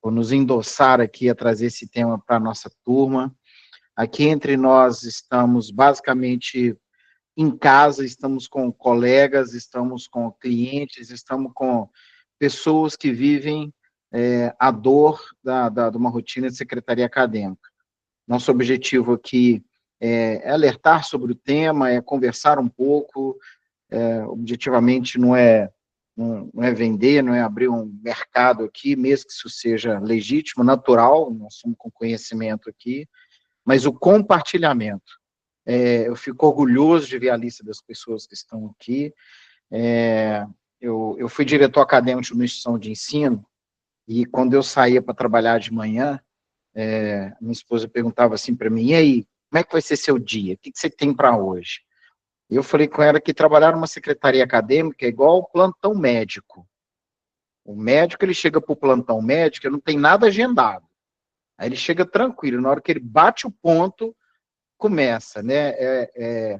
por nos endossar aqui a trazer esse tema para a nossa turma. Aqui entre nós estamos basicamente em casa, estamos com colegas, estamos com clientes, estamos com pessoas que vivem a dor de uma rotina de secretaria acadêmica. Nosso objetivo aqui é alertar sobre o tema, é conversar um pouco, objetivamente não é vender, não é abrir um mercado aqui, mesmo que isso seja legítimo, natural, nós somos com conhecimento aqui, mas o compartilhamento. Eu fico orgulhoso de ver a lista das pessoas que estão aqui. Eu fui diretor acadêmico de uma instituição de ensino, e quando eu saía para trabalhar de manhã, minha esposa perguntava assim para mim, e aí, como é que vai ser seu dia? O que você tem para hoje? E eu falei com ela que trabalhar numa secretaria acadêmica é igual ao plantão médico. O médico, ele chega para o plantão médico, não tem nada agendado. Aí ele chega tranquilo, na hora que ele bate o ponto, começa, né? É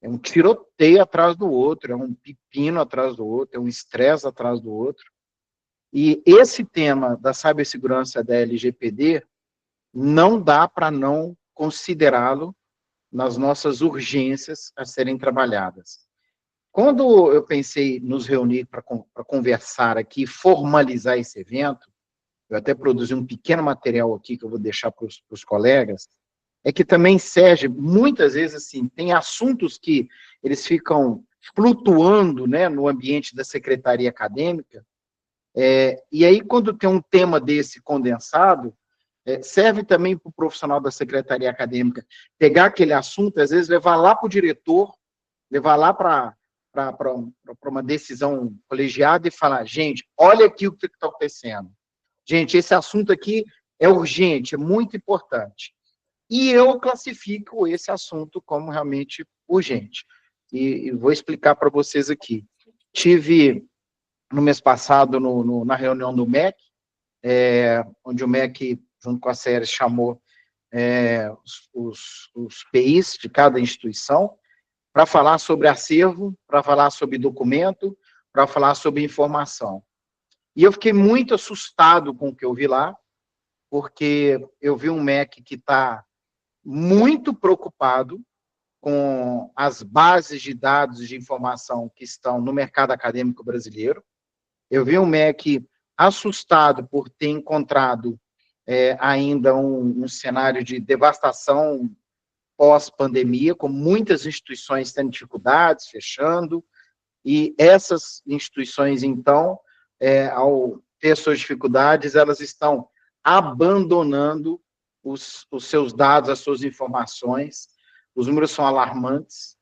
um tiroteio atrás do outro, é um pepino atrás do outro, é um estresse atrás do outro. E esse tema da cibersegurança da LGPD não dá para não considerá-lo nas nossas urgências a serem trabalhadas. Quando eu pensei nos reunir para conversar aqui, formalizar esse evento, eu até produzi um pequeno material aqui que eu vou deixar para os colegas, é que também serve, muitas vezes, assim, tem assuntos que eles ficam flutuando, né, no ambiente da secretaria acadêmica, e aí quando tem um tema desse condensado, serve também para o profissional da secretaria acadêmica pegar aquele assunto, às vezes levar lá para o diretor, levar lá para uma decisão colegiada e falar, gente, olha aqui o que está acontecendo. Gente, esse assunto aqui é urgente, é muito importante. E eu classifico esse assunto como realmente urgente. E vou explicar para vocês aqui. Tive, no mês passado, na reunião do MEC, onde o MEC, junto com a SERES, chamou os PIs de cada instituição para falar sobre acervo, para falar sobre documento, para falar sobre informação. E eu fiquei muito assustado com o que eu vi lá, porque eu vi um MEC que está muito preocupado com as bases de dados de informação que estão no mercado acadêmico brasileiro. Eu vi um MEC assustado por ter encontrado ainda um cenário de devastação pós-pandemia, com muitas instituições tendo dificuldades, fechando, e essas instituições, então, ao ter suas dificuldades, elas estão abandonando os seus dados, as suas informações. Os números são alarmantes,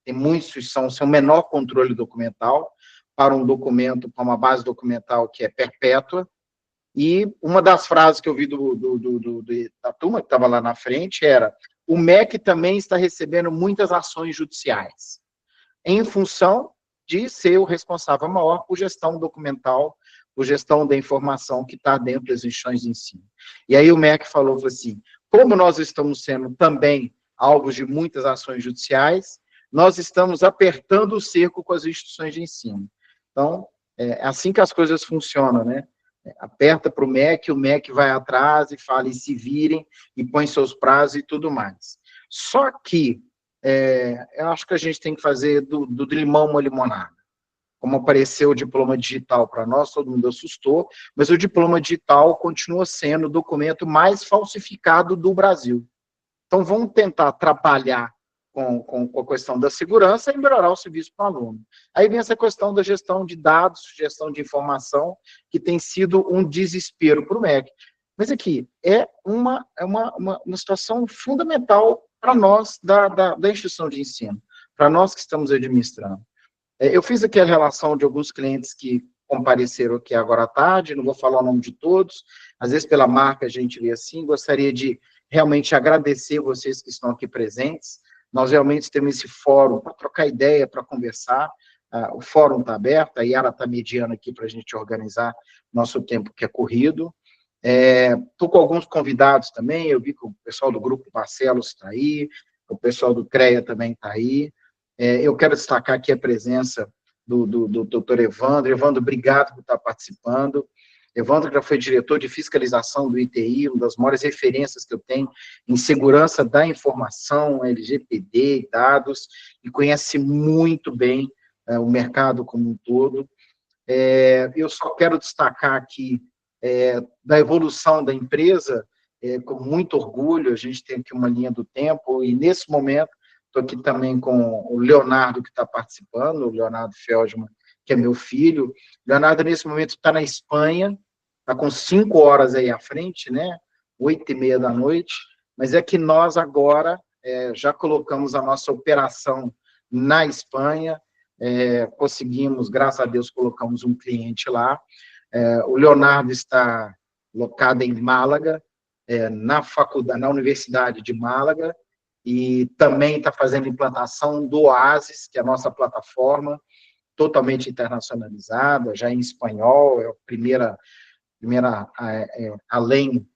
tem muitas instituições sem o menor controle documental, para um documento, para uma base documental que é perpétua, e uma das frases que eu vi da turma que estava lá na frente era: o MEC também está recebendo muitas ações judiciais, em função de ser o responsável maior por gestão documental, por gestão da informação que está dentro das instituições de ensino. E aí o MEC falou assim, como nós estamos sendo também alvos de muitas ações judiciais, nós estamos apertando o cerco com as instituições de ensino. Então, é assim que as coisas funcionam, né? Aperta para o MEC vai atrás e fala, e se virem, e põe seus prazos e tudo mais. Só que, eu acho que a gente tem que fazer do limão uma limonada. Como apareceu o diploma digital para nós, todo mundo assustou, mas o diploma digital continua sendo o documento mais falsificado do Brasil. Então, vamos tentar trabalhar com a questão da segurança e melhorar o serviço para o aluno. Aí vem essa questão da gestão de dados, gestão de informação, que tem sido um desespero para o MEC. Mas aqui, é uma situação fundamental para nós da instituição de ensino, para nós que estamos administrando. Eu fiz aqui a relação de alguns clientes que compareceram aqui agora à tarde, não vou falar o nome de todos, às vezes pela marca a gente vê assim, gostaria de realmente agradecer vocês que estão aqui presentes. Nós realmente temos esse fórum para trocar ideia, para conversar, o fórum está aberto, a Yara está mediando aqui para a gente organizar nosso tempo que é corrido. Estou com alguns convidados também, eu vi que o pessoal do Grupo Barcelos está aí, o pessoal do CREA também está aí. Eu quero destacar aqui a presença do doutor Evandro. Evandro, obrigado por estar participando. Evandro já foi diretor de fiscalização do ITI, uma das maiores referências que eu tenho em segurança da informação, LGPD, dados, e conhece muito bem o mercado como um todo. Eu só quero destacar aqui da evolução da empresa, com muito orgulho. A gente tem aqui uma linha do tempo, e nesse momento estou aqui também com o Leonardo, que está participando, o Leonardo Feldman, que é meu filho. O Leonardo, nesse momento, está na Espanha, está com 5 horas aí à frente, né? 8h30 da noite, mas é que nós agora já colocamos a nossa operação na Espanha, conseguimos, graças a Deus, colocamos um cliente lá. O Leonardo está locado em Málaga, na faculdade, na Universidade de Málaga, e também está fazendo implantação do Oasis, que é a nossa plataforma, totalmente internacionalizada, já em espanhol, é a primeira além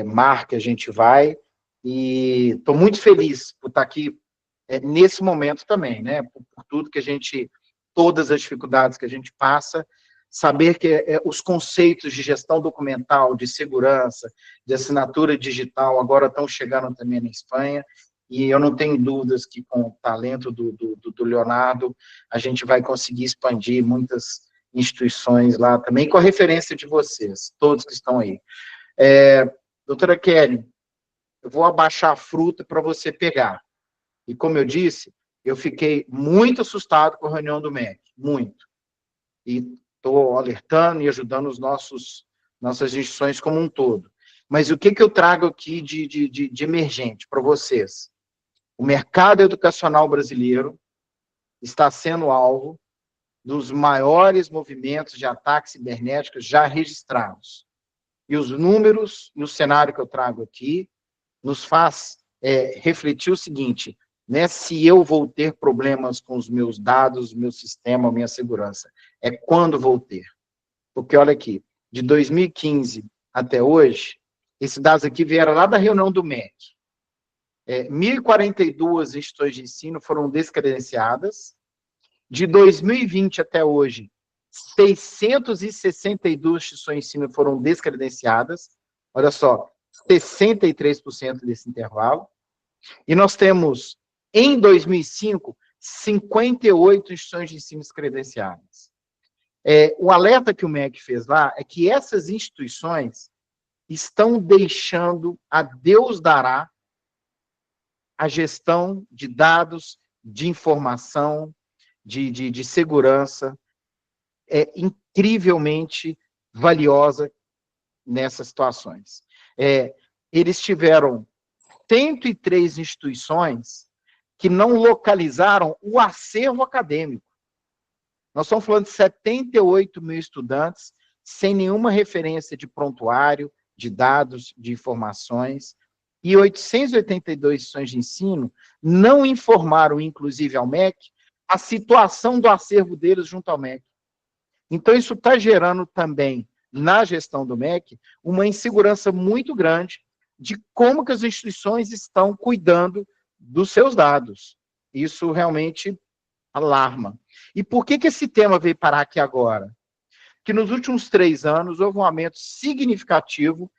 mar que a gente vai, e estou muito feliz por estar aqui nesse momento também, né, por tudo que a gente, todas as dificuldades que a gente passa, saber que os conceitos de gestão documental, de segurança, de assinatura digital, agora estão chegando também na Espanha, e eu não tenho dúvidas que com o talento do Leonardo, a gente vai conseguir expandir muitas instituições lá também, com a referência de vocês, todos que estão aí. Doutora Kelly, eu vou abaixar a fruta para você pegar. E como eu disse, eu fiquei muito assustado com a reunião do MEC, muito. E estou alertando e ajudando nossas instituições como um todo. Mas o que eu trago aqui de emergente para vocês? O mercado educacional brasileiro está sendo alvo dos maiores movimentos de ataques cibernéticos já registrados. E os números e o cenário que eu trago aqui nos faz refletir o seguinte, né, se eu vou ter problemas com os meus dados, meu sistema, minha segurança, quando vou ter. Porque, olha aqui, de 2015 até hoje, esses dados aqui vieram lá da reunião do MEC. 1.042 instituições de ensino foram descredenciadas. De 2020 até hoje, 662 instituições de ensino foram descredenciadas. Olha só, 63% desse intervalo. E nós temos, em 2005, 58 instituições de ensino descredenciadas. O alerta que o MEC fez lá é que essas instituições estão deixando a Deus dará a gestão de dados, de informação, de segurança, incrivelmente valiosa nessas situações. Eles tiveram 103 instituições que não localizaram o acervo acadêmico. Nós estamos falando de 78 mil estudantes, sem nenhuma referência de prontuário, de dados, de informações, e 882 instituições de ensino não informaram, inclusive, ao MEC, a situação do acervo deles junto ao MEC. Então, isso está gerando também, na gestão do MEC, uma insegurança muito grande de como que as instituições estão cuidando dos seus dados. Isso realmente alarma. E por que esse tema veio parar aqui agora? Que nos últimos 3 anos houve um aumento significativo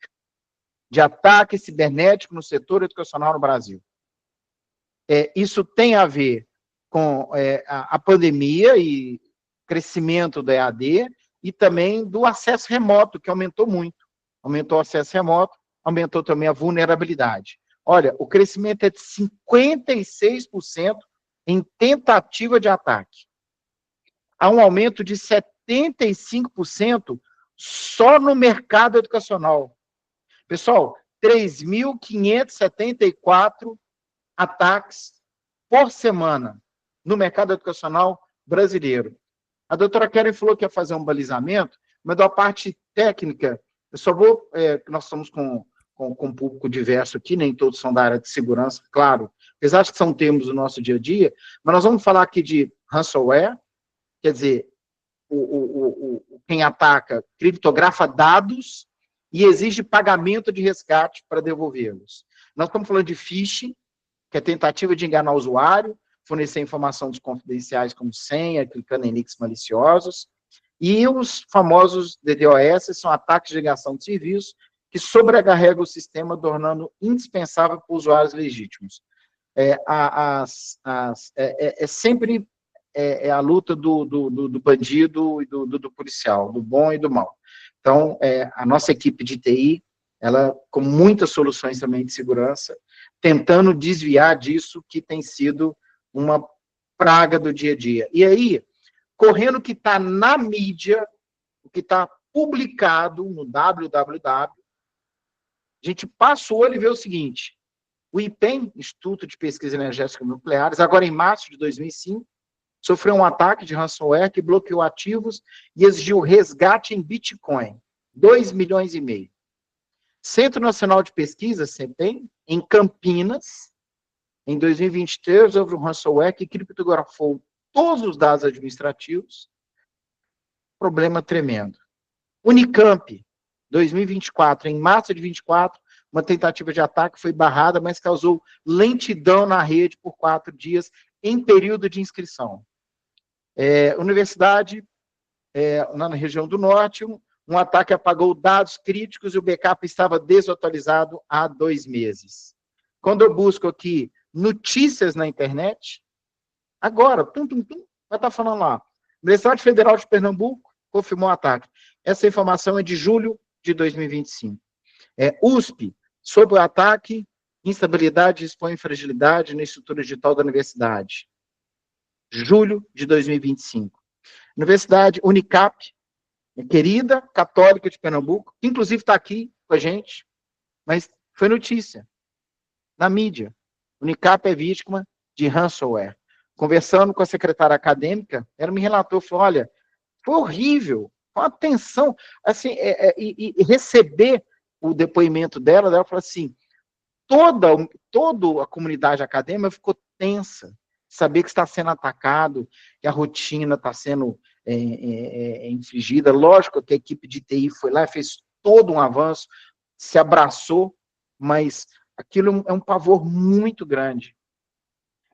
de ataque cibernético no setor educacional no Brasil. Isso tem a ver com a pandemia e crescimento da EAD e também do acesso remoto, que aumentou muito. Aumentou o acesso remoto, aumentou também a vulnerabilidade. Olha, o crescimento é de 56% em tentativa de ataque. Há um aumento de 75% só no mercado educacional. Pessoal, 3.574 ataques por semana no mercado educacional brasileiro. A doutora Keren falou que ia fazer um balizamento, mas da parte técnica, eu só vou... nós estamos com um público diverso aqui, nem todos são da área de segurança, claro, apesar de que são termos do nosso dia a dia, mas nós vamos falar aqui de ransomware, quer dizer, quem ataca criptografa dados e exige pagamento de resgate para devolvê-los. Nós estamos falando de phishing, que é tentativa de enganar o usuário, fornecer informações confidenciais como senha, clicando em links maliciosos, E os famosos DDoS são ataques de negação de serviço que sobrecarregam o sistema, tornando indispensável para usuários legítimos. Sempre a luta do bandido e do policial, do bom e do mal. Então, a nossa equipe de TI, ela com muitas soluções também de segurança, tentando desviar disso que tem sido uma praga do dia a dia. E aí, correndo o que está na mídia, o que está publicado no www, a gente passa o olho e vê o seguinte: o IPEN, Instituto de Pesquisa Energética Nucleares, agora em março de 2005, sofreu um ataque de ransomware que bloqueou ativos e exigiu resgate em Bitcoin, 2,5 milhões. Centro Nacional de Pesquisa, CEPEM, em Campinas, em 2023, houve um ransomware que criptografou todos os dados administrativos. Problema tremendo. Unicamp, 2024, em março de 24, uma tentativa de ataque foi barrada, mas causou lentidão na rede por 4 dias em período de inscrição. Universidade, na região do norte, um ataque apagou dados críticos e o backup estava desatualizado há 2 meses. Quando eu busco aqui notícias na internet, agora, vai estar falando lá. Universidade Federal de Pernambuco confirmou o ataque. Essa informação é de julho de 2025. USP, sob o ataque, instabilidade expõe fragilidade na estrutura digital da universidade. Julho de 2025. Universidade Unicap, querida, católica de Pernambuco, que inclusive está aqui com a gente, mas foi notícia na mídia. Unicap é vítima de ransomware. Conversando com a secretária acadêmica, ela me relatou, falou, olha, foi horrível, foi uma tensão, assim, e receber o depoimento dela falou assim, toda a comunidade acadêmica ficou tensa, saber que está sendo atacado, que a rotina está sendo infligida. Lógico que a equipe de TI foi lá, fez todo um avanço, se abraçou, mas aquilo é um pavor muito grande.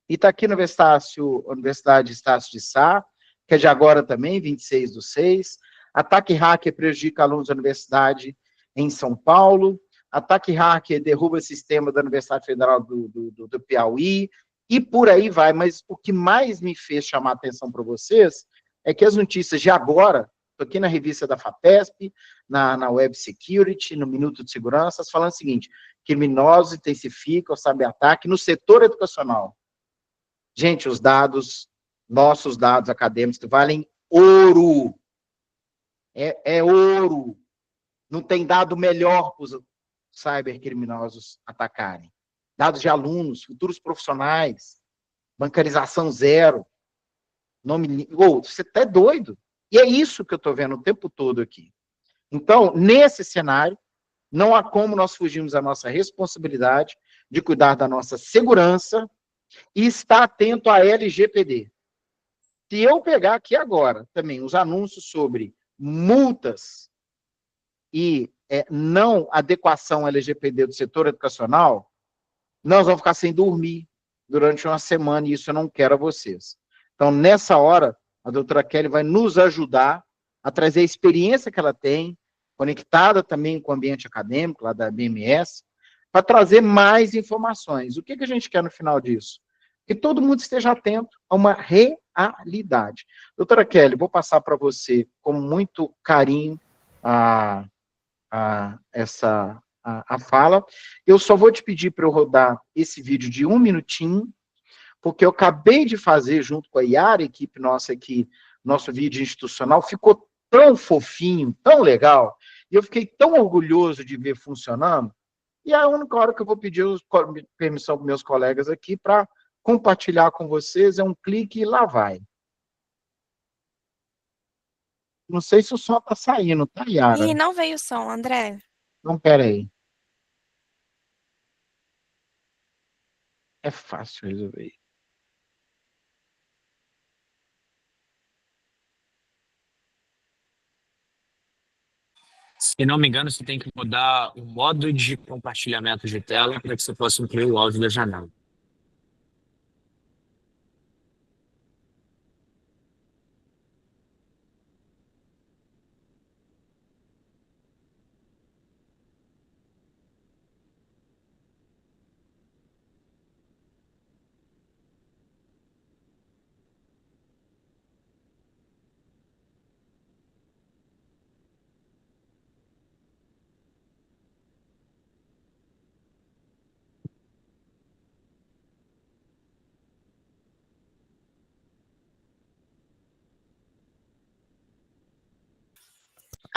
E está aqui na Universidade Estácio de Sá, que é de agora também, 26/6. Ataque hacker prejudica alunos da universidade em São Paulo. Ataque hacker derruba o sistema da Universidade Federal do Piauí. E por aí vai. Mas o que mais me fez chamar a atenção para vocês é que as notícias de agora, estou aqui na revista da FAPESP, na Web Security, no Minuto de Segurança, falando o seguinte: criminosos intensificam o cyberataque no setor educacional. Gente, os dados, nossos dados acadêmicos, valem ouro. É ouro. Não tem dado melhor para os cybercriminosos atacarem. Dados de alunos, futuros profissionais, bancarização zero. Você está doido. E é isso que eu estou vendo o tempo todo aqui. Então, nesse cenário, não há como nós fugirmos da nossa responsabilidade de cuidar da nossa segurança e estar atento à LGPD. Se eu pegar aqui agora também os anúncios sobre multas e não adequação à LGPD do setor educacional, nós vamos ficar sem dormir durante uma semana e isso eu não quero a vocês. Então, nessa hora, a doutora Kelly vai nos ajudar a trazer a experiência que ela tem, conectada também com o ambiente acadêmico, lá da BMS, para trazer mais informações. O que a gente quer no final disso? Que todo mundo esteja atento a uma realidade. Doutora Kelly, vou passar para você, com muito carinho, a fala. Eu só vou te pedir para eu rodar esse vídeo de 1 minutinho, porque eu acabei de fazer, junto com a Yara, a equipe nossa aqui, nosso vídeo institucional, ficou tão fofinho, tão legal, e eu fiquei tão orgulhoso de ver funcionando, e a única hora que eu vou pedir permissão para meus colegas aqui para compartilhar com vocês é um clique e lá vai. Não sei se o som está saindo, tá, Yara? Ih, não veio o som, André. Então, peraí. É fácil resolver. Se não me engano, você tem que mudar o modo de compartilhamento de tela para que você possa incluir o áudio da janela.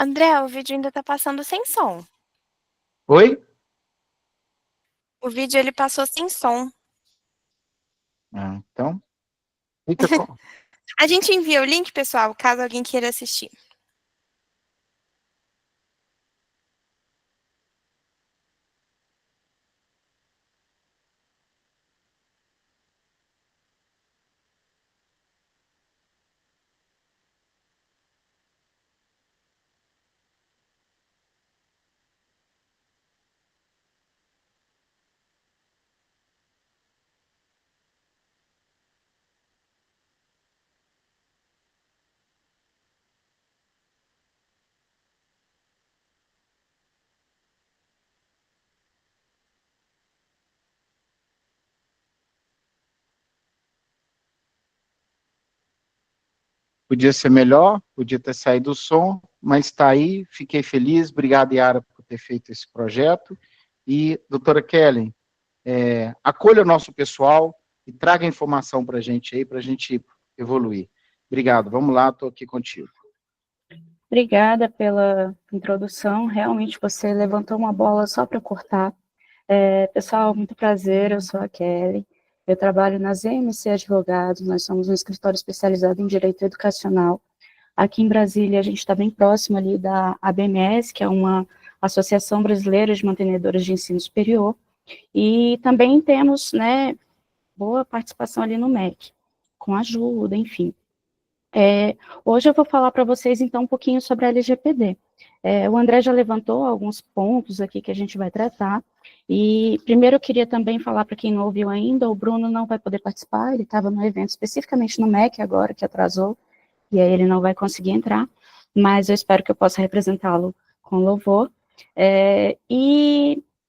André, o vídeo ainda tá passando sem som. Oi? O vídeo ele passou sem som. Então, fica com... A gente envia o link, pessoal, caso alguém queira assistir. Podia ser melhor, podia ter saído o som, mas está aí, fiquei feliz, obrigado, Yara, por ter feito esse projeto, e, doutora Kellen, acolha o nosso pessoal e traga informação para a gente aí, para a gente evoluir. Obrigado, vamos lá, estou aqui contigo. Obrigada pela introdução, realmente você levantou uma bola só para cortar. Pessoal, muito prazer, eu sou a Kelly, eu trabalho na ZMC Advogados, nós somos um escritório especializado em direito educacional. Aqui em Brasília, a gente está bem próximo ali da ABMS, que é uma Associação Brasileira de Mantenedores de Ensino Superior, e também temos, né, boa participação ali no MEC, com ajuda, enfim. Hoje eu vou falar para vocês, então, um pouquinho sobre a LGPD. O André já levantou alguns pontos aqui que a gente vai tratar, e primeiro eu queria também falar para quem não ouviu ainda, o Bruno não vai poder participar, ele estava no evento especificamente no MEC agora, que atrasou, e aí ele não vai conseguir entrar, mas eu espero que eu possa representá-lo com louvor.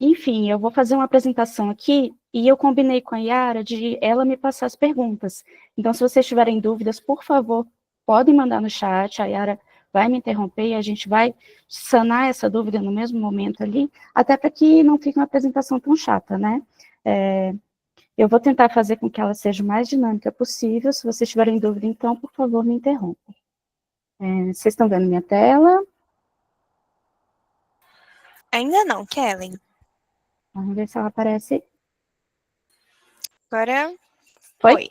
Enfim, eu vou fazer uma apresentação aqui, e eu combinei com a Yara de ela me passar as perguntas. Então, se vocês tiverem dúvidas, por favor, podem mandar no chat, a Yara vai me interromper e a gente vai sanar essa dúvida no mesmo momento ali, até para que não fique uma apresentação tão chata, né? Eu vou tentar fazer com que ela seja o mais dinâmica possível. Se vocês tiverem dúvida, então, por favor, me interrompam. Vocês estão vendo minha tela? Ainda não, Kellen. Vamos ver se ela aparece. Agora Foi?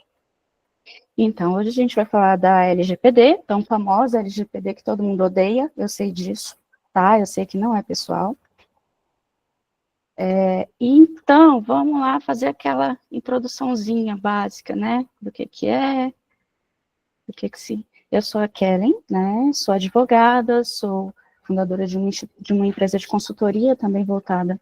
Então, hoje a gente vai falar da LGPD, tão famosa LGPD que todo mundo odeia, eu sei disso, tá? Eu sei que não é pessoal. Então, vamos lá fazer aquela introduçãozinha básica, né? Do que é, do que se... Eu sou a Kellen, né? Sou advogada, sou fundadora de uma empresa de consultoria, também voltada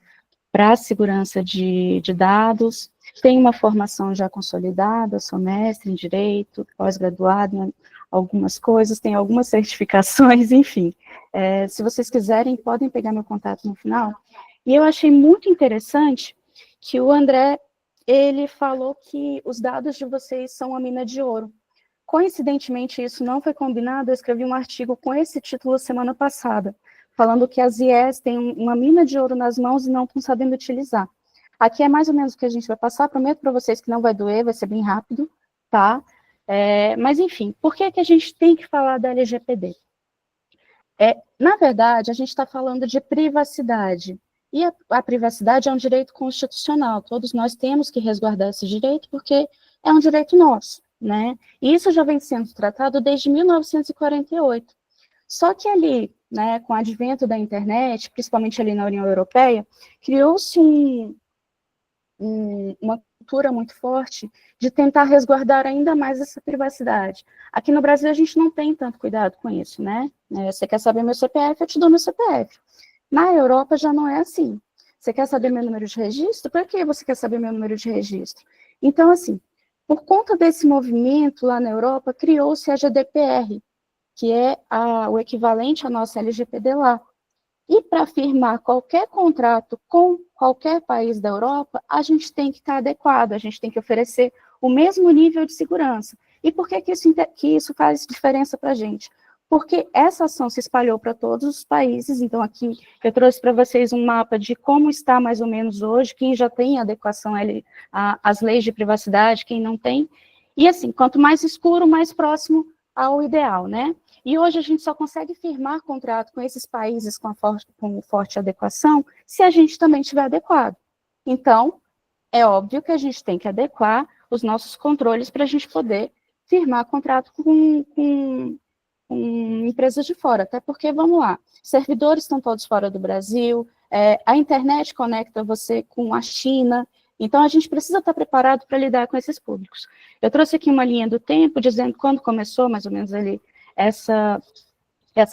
para a segurança de dados. Tenho uma formação já consolidada, sou mestre em Direito, pós-graduada em algumas coisas, tenho algumas certificações, enfim. Se vocês quiserem, podem pegar meu contato no final. E eu achei muito interessante que o André, ele falou que os dados de vocês são a mina de ouro. Coincidentemente, isso não foi combinado, eu escrevi um artigo com esse título semana passada, falando que as IES têm uma mina de ouro nas mãos e não estão sabendo utilizar. Aqui é mais ou menos o que a gente vai passar, prometo para vocês que não vai doer, vai ser bem rápido, tá? Mas, enfim, por que a gente tem que falar da LGPD? Na verdade, a gente está falando de privacidade, e a privacidade é um direito constitucional, todos nós temos que resguardar esse direito, porque é um direito nosso, né? E isso já vem sendo tratado desde 1948. Só que ali, né, com o advento da internet, principalmente ali na União Europeia, criou-se uma cultura muito forte de tentar resguardar ainda mais essa privacidade. Aqui no Brasil a gente não tem tanto cuidado com isso, né? Você quer saber meu CPF, eu te dou meu CPF. Na Europa já não é assim. Você quer saber meu número de registro? Por que você quer saber meu número de registro? Então, assim, por conta desse movimento lá na Europa, criou-se a GDPR, que é o equivalente à nossa LGPD lá. E para firmar qualquer contrato com qualquer país da Europa, a gente tem que estar adequado, a gente tem que oferecer o mesmo nível de segurança. E por que isso faz diferença para a gente? Porque essa ação se espalhou para todos os países, então aqui eu trouxe para vocês um mapa de como está mais ou menos hoje, quem já tem adequação às leis de privacidade, quem não tem. E assim, quanto mais escuro, mais próximo ao ideal, né? E hoje a gente só consegue firmar contrato com esses países com forte adequação se a gente também estiver adequado. Então, é óbvio que a gente tem que adequar os nossos controles para a gente poder firmar contrato com empresas de fora, até porque, vamos lá, servidores estão todos fora do Brasil, a internet conecta você com a China, então a gente precisa estar preparado para lidar com esses públicos. Eu trouxe aqui uma linha do tempo, dizendo quando começou, mais ou menos ali, essa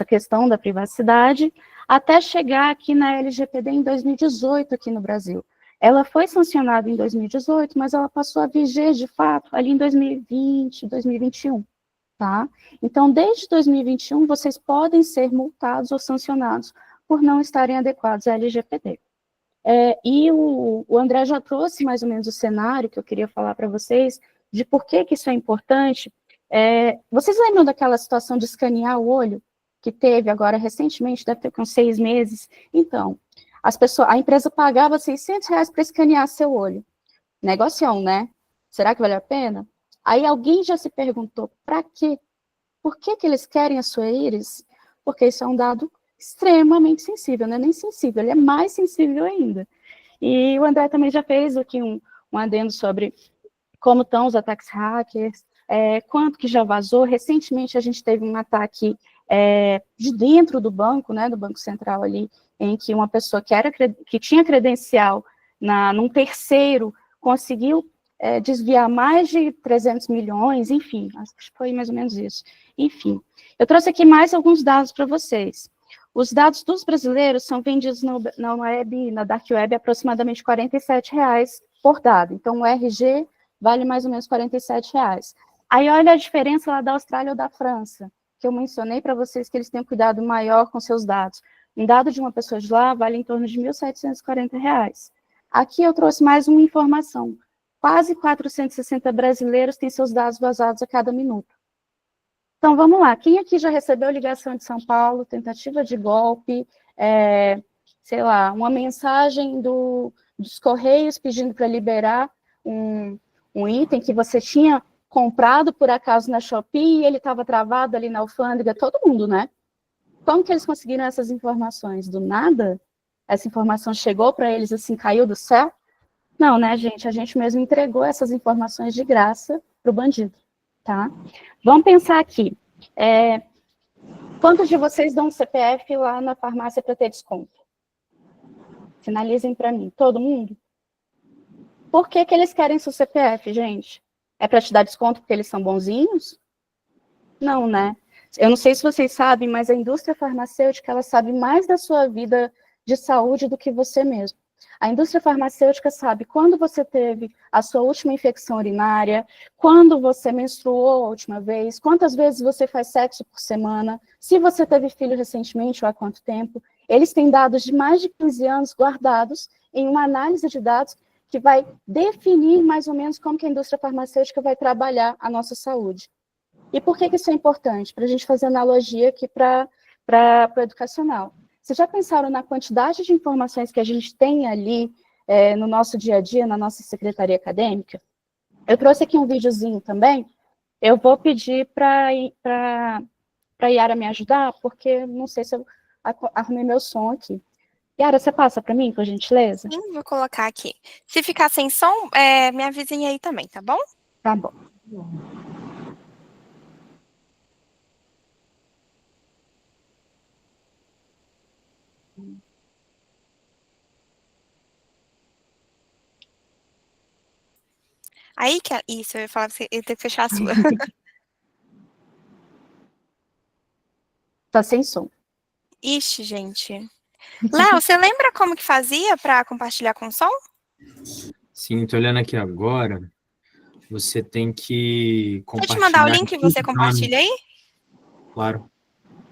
questão da privacidade, até chegar aqui na LGPD em 2018 aqui no Brasil. Ela foi sancionada em 2018, mas ela passou a viger, de fato, ali em 2020, 2021. Tá? Então, desde 2021, vocês podem ser multados ou sancionados por não estarem adequados à LGPD. E o André já trouxe mais ou menos o cenário que eu queria falar para vocês, de por que isso é importante. Vocês lembram daquela situação de escanear o olho, que teve agora recentemente, deve ter com 6 meses? Então, a empresa pagava R$600 para escanear seu olho. Negocião, né? Será que vale a pena? Aí alguém já se perguntou, para quê? Por que eles querem a sua íris? Porque isso é um dado extremamente sensível, não é nem sensível, ele é mais sensível ainda. E o André também já fez aqui um adendo sobre como estão os ataques hackers, quanto que já vazou. Recentemente a gente teve um ataque de dentro do banco, né, do Banco Central ali, em que uma pessoa que tinha credencial num terceiro conseguiu desviar mais de 300 milhões, enfim, acho que foi mais ou menos isso. Enfim, eu trouxe aqui mais alguns dados para vocês. Os dados dos brasileiros são vendidos na web, na dark web, aproximadamente R$47 por dado. Então, o RG vale mais ou menos R$47. Aí, olha a diferença lá da Austrália ou da França, que eu mencionei para vocês que eles têm um cuidado maior com seus dados. Um dado de uma pessoa de lá vale em torno de R$1.740. Aqui eu trouxe mais uma informação. Quase 460 brasileiros têm seus dados vazados a cada minuto. Então, vamos lá. Quem aqui já recebeu ligação de São Paulo, tentativa de golpe, sei lá, uma mensagem dos Correios pedindo para liberar um item que você tinha comprado, por acaso, na Shopee, e ele estava travado ali na alfândega? Todo mundo, né? Como que eles conseguiram essas informações? Do nada? Essa informação chegou para eles assim, caiu do céu? Não, né, gente? A gente mesmo entregou essas informações de graça para o bandido, tá? Vamos pensar aqui. Quantos de vocês dão um CPF lá na farmácia para ter desconto? Finalizem para mim. Todo mundo? Por que eles querem seu CPF, gente? É para te dar desconto porque eles são bonzinhos? Não, né? Eu não sei se vocês sabem, mas a indústria farmacêutica, ela sabe mais da sua vida de saúde do que você mesmo. A indústria farmacêutica sabe quando você teve a sua última infecção urinária, quando você menstruou a última vez, quantas vezes você faz sexo por semana, se você teve filho recentemente ou há quanto tempo. Eles têm dados de mais de 15 anos guardados em uma análise de dados que vai definir mais ou menos como que a indústria farmacêutica vai trabalhar a nossa saúde. E por que isso é importante? Para a gente fazer analogia aqui para o educacional. Vocês já pensaram na quantidade de informações que a gente tem ali no nosso dia a dia, na nossa secretaria acadêmica? Eu trouxe aqui um videozinho também. Eu vou pedir para a Yara me ajudar, porque não sei se eu arrumei meu som aqui. Yara, você passa para mim, por gentileza? Sim, vou colocar aqui. Se ficar sem som, me avisem aí também, tá bom? Tá bom. Aí que isso, eu ia falar que você ia ter que fechar a sua. Tá sem som. Ixi, gente. Léo, você lembra como que fazia para compartilhar com som? Sim, tô olhando aqui agora. Você tem que Deixa eu te mandar o compartilhar. link e você compartilha aí? Claro.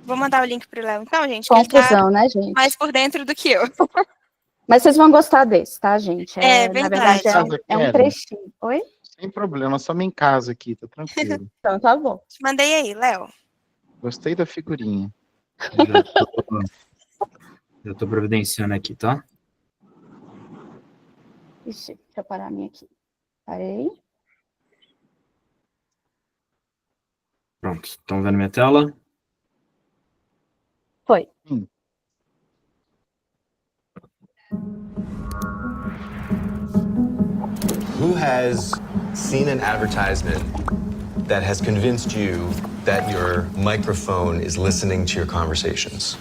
Vou mandar o link pro Léo, então, gente, que ele Confusão, tá né, gente? mais por dentro do que eu. Mas vocês vão gostar desse, tá, gente? Na verdade, verdade. é um trechinho. Oi? Sem problema, só me em casa aqui, tá tranquilo. Então, tá bom. Te mandei aí, Léo. Gostei da figurinha. Já tô providenciando aqui, tá? Ixi, deixa eu parar a minha aqui. Parei. Pronto, estão vendo minha tela? Foi. Who has seen an advertisement that has convinced you that your microphone is listening to your conversations?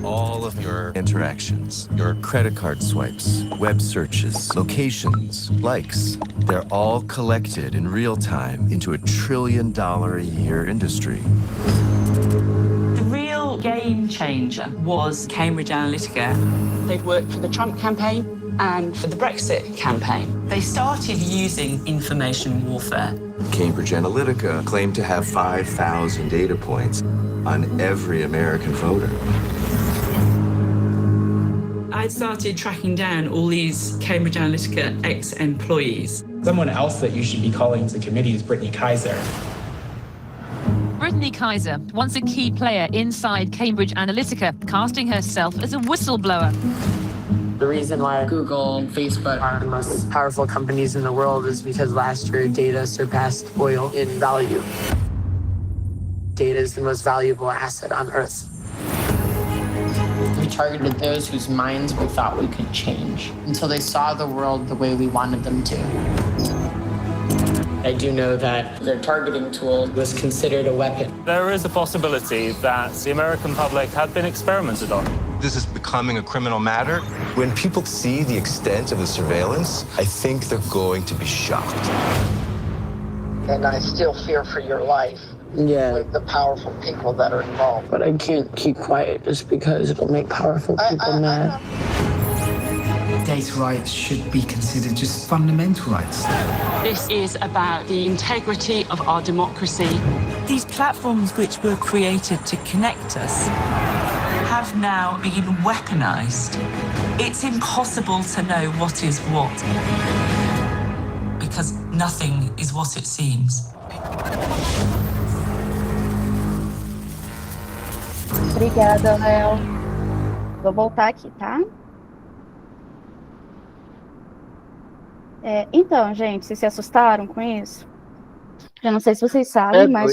All of your interactions, your credit card swipes, web searches, locations, likes, they're all collected in real time into a $1 trillion a year industry. The real game changer was Cambridge Analytica. They've worked for the Trump campaign and for the Brexit campaign. They started using information warfare. Cambridge Analytica claimed to have 5,000 data points on every American voter. I started tracking down all these Cambridge Analytica ex-employees. Someone else that you should be calling to committee is Brittany Kaiser. Brittany Kaiser, once a key player inside Cambridge Analytica, casting herself as a whistleblower. The reason why Google and Facebook are the most powerful companies in the world is because last year data surpassed oil in value. Data is the most valuable asset on Earth. We targeted those whose minds we thought we could change until they saw the world the way we wanted them to. I do know that Their targeting tool was considered a weapon. There is a possibility that the American public had been experimented on. This is becoming a criminal matter. When people see the extent of the surveillance, I think they're going to be shocked. And I still fear for your life. Yeah, With the powerful people that are involved. but I can't keep quiet just because it'll make powerful people mad. Data rights should be considered just fundamental rights. This is about the integrity of our democracy. These platforms which were created to connect us have now been weaponized. It's impossible to know what is what, because nothing is what it seems. Obrigada, Léo. Vou voltar aqui, tá? Então, gente, vocês se assustaram com isso? Eu não sei se vocês sabem, mas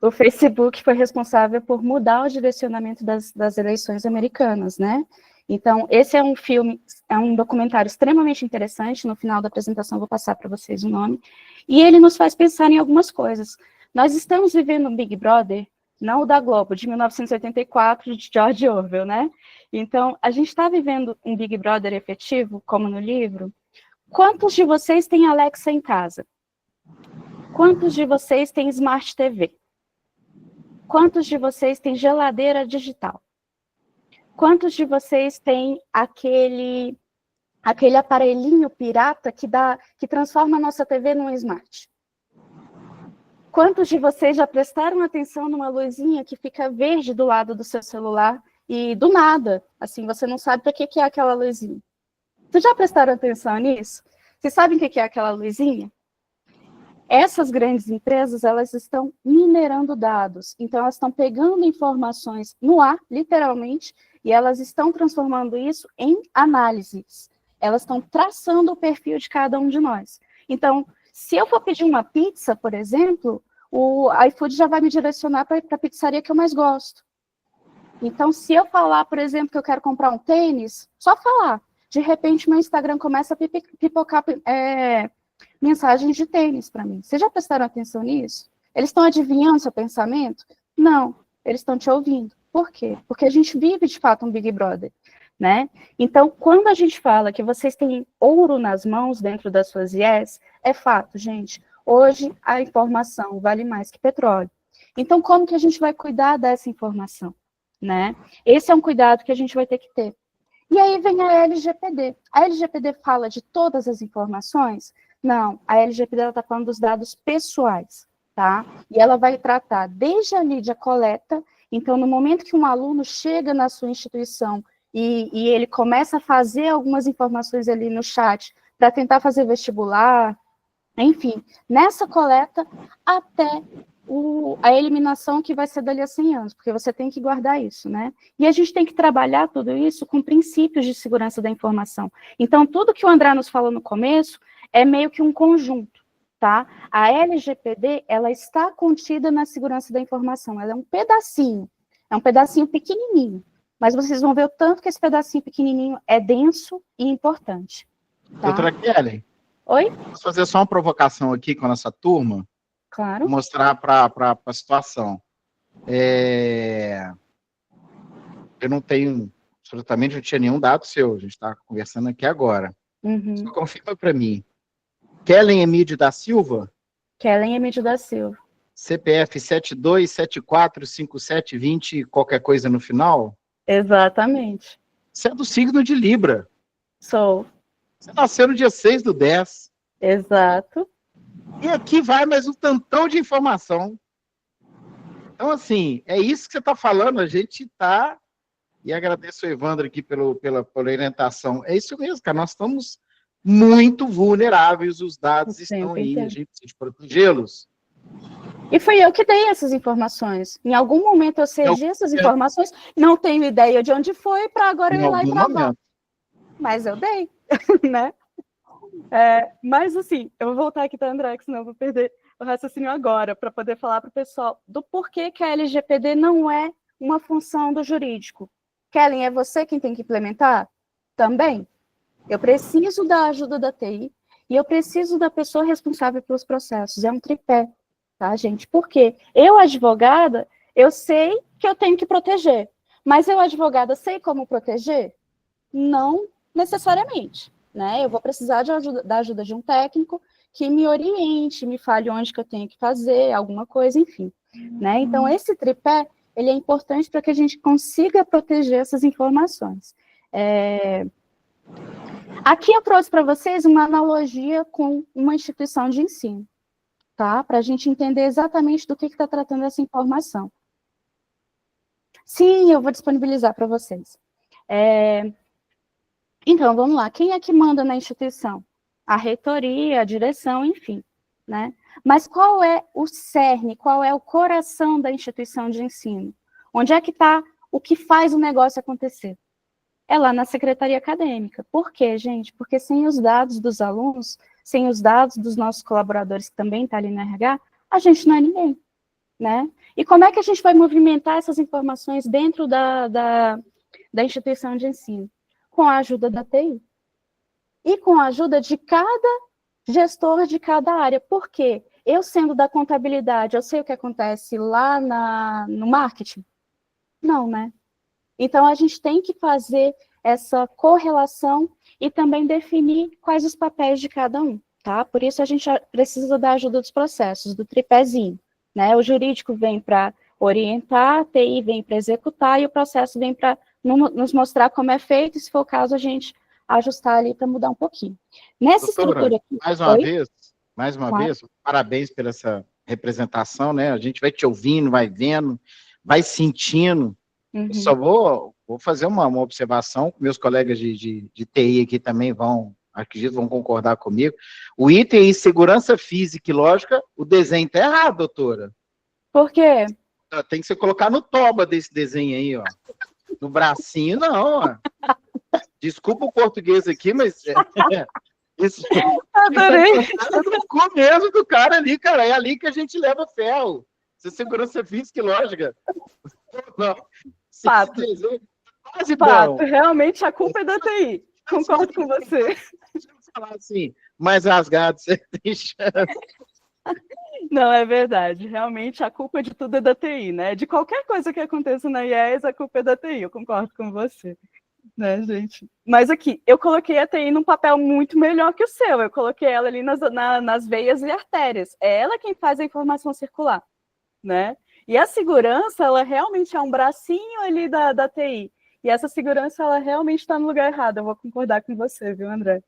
o Facebook foi responsável por mudar o direcionamento das eleições americanas, né? Então, esse é um filme, é um documentário extremamente interessante. No final da apresentação, vou passar para vocês o nome. E ele nos faz pensar em algumas coisas. Nós estamos vivendo um Big Brother, não o da Globo, de 1984, de George Orwell, né? Então, a gente está vivendo um Big Brother efetivo, como no livro. Quantos de vocês têm Alexa em casa? Quantos de vocês têm Smart TV? Quantos de vocês têm geladeira digital? Quantos de vocês têm aquele aparelhinho pirata que transforma a nossa TV num Smart? Quantos de vocês já prestaram atenção numa luzinha que fica verde do lado do seu celular e do nada, assim, você não sabe para que é aquela luzinha? Vocês já prestaram atenção nisso? Vocês sabem o que é aquela luzinha? Essas grandes empresas, elas estão minerando dados, então elas estão pegando informações no ar, literalmente, e elas estão transformando isso em análises. Elas estão traçando o perfil de cada um de nós. Então, se eu for pedir uma pizza, por exemplo, o iFood já vai me direcionar para a pizzaria que eu mais gosto. Então, se eu falar, por exemplo, que eu quero comprar um tênis, só falar. De repente, meu Instagram começa a pipocar mensagens de tênis para mim. Vocês já prestaram atenção nisso? Eles estão adivinhando seu pensamento? Não, eles estão te ouvindo. Por quê? Porque a gente vive, de fato, um Big Brother, né? Então, quando a gente fala que vocês têm ouro nas mãos dentro das suas IES, é fato, gente. Hoje, a informação vale mais que petróleo. Então, como que a gente vai cuidar dessa informação, né? Esse é um cuidado que a gente vai ter que ter. E aí vem a LGPD. A LGPD fala de todas as informações? Não, a LGPD está falando dos dados pessoais, tá? E ela vai tratar desde ali de a coleta. Então, no momento que um aluno chega na sua instituição e ele começa a fazer algumas informações ali no chat para tentar fazer vestibular, enfim, nessa coleta até a eliminação que vai ser dali a 100 anos, porque você tem que guardar isso, né? E a gente tem que trabalhar tudo isso com princípios de segurança da informação. Então, tudo que o André nos falou no começo é meio que um conjunto, tá? A LGPD, ela está contida na segurança da informação, ela é um pedacinho pequenininho, mas vocês vão ver o tanto que esse pedacinho pequenininho é denso e importante. Tá? Doutora Kelly. Oi? Posso fazer só uma provocação aqui com a nossa turma? Claro. Mostrar para a situação. Eu não tenho, absolutamente não tinha nenhum dado seu, a gente está conversando aqui agora. Só confirma para mim. Kellen Emídio da Silva? Kellen Emídio da Silva. CPF 72745720, qualquer coisa no final? Exatamente. Você é do signo de Libra. Sou. Você nasceu no dia 6/10. Exato. E aqui vai mais um tantão de informação. Então, assim, é isso que você está falando, a gente está... E agradeço o Evandro aqui pela orientação. É isso mesmo, cara, nós estamos muito vulneráveis, os dados estão aí, a gente precisa protegê-los. E fui eu que dei essas informações. Em algum momento eu cedi essas informações, não tenho ideia de onde foi, para agora eu ir lá e provar. Mas eu dei, né? Mas, assim, eu vou voltar aqui para a André, que senão eu vou perder o raciocínio agora, para poder falar para o pessoal do porquê que a LGPD não é uma função do jurídico. Kellen, é você quem tem que implementar? Também. Eu preciso da ajuda da TI e eu preciso da pessoa responsável pelos processos. É um tripé, tá, gente? Porque eu, advogada, eu sei que eu tenho que proteger. Mas eu, advogada, sei como proteger? Não necessariamente, né? Eu vou precisar da ajuda de um técnico que me oriente, me fale onde que eu tenho que fazer, alguma coisa, enfim. Né? Então, esse tripé, ele é importante para que a gente consiga proteger essas informações. Aqui eu trouxe para vocês uma analogia com uma instituição de ensino, tá? Para a gente entender exatamente do que está tratando essa informação. Sim, eu vou disponibilizar para vocês. Então, vamos lá. Quem é que manda na instituição? A reitoria, a direção, enfim, né? Mas qual é o cerne, qual é o coração da instituição de ensino? Onde é que está o que faz o negócio acontecer? É lá na secretaria acadêmica. Por quê, gente? Porque sem os dados dos alunos, sem os dados dos nossos colaboradores que também estão ali no RH, a gente não é ninguém, né? E como é que a gente vai movimentar essas informações dentro da instituição de ensino? Com a ajuda da TI. E com a ajuda de cada gestor de cada área. Por quê? Eu, sendo da contabilidade, eu sei o que acontece lá no marketing? Não, né? Então, a gente tem que fazer essa correlação e também definir quais os papéis de cada um, tá? Por isso, a gente precisa da ajuda dos processos, do tripézinho, né? O jurídico vem para orientar, a TI vem para executar e o processo vem para nos mostrar como é feito, e se for o caso, a gente ajustar ali para mudar um pouquinho. Nessa estrutura aqui... Mais uma vez, parabéns pela essa representação, né? A gente vai te ouvindo, vai vendo, vai sentindo. Só vou fazer uma observação, meus colegas de TI aqui também acredito, vão concordar comigo. O item em segurança física e lógica, o desenho está errado, doutora. Por quê? Tem que você colocar no toba desse desenho aí, ó. No bracinho, não, ó. Desculpa o português aqui, mas... Isso, adorei. No começo do cara ali, cara, é ali que a gente leva ferro. Isso é segurança física e lógica. Não. Fato. Quase Fato. bom. Realmente a culpa é da TI. Concordo com você. Deixa eu falar assim, mais rasgado, você tem chance. Não, é verdade. Realmente a culpa de tudo é da TI, né? De qualquer coisa que aconteça na IES, a culpa é da TI. Eu concordo com você. Né, gente? Mas aqui, eu coloquei a TI num papel muito melhor que o seu. Eu coloquei ela ali nas veias e artérias. É ela quem faz a informação circular, né? E a segurança, ela realmente é um bracinho ali da TI. E essa segurança, ela realmente está no lugar errado. Eu vou concordar com você, viu, André?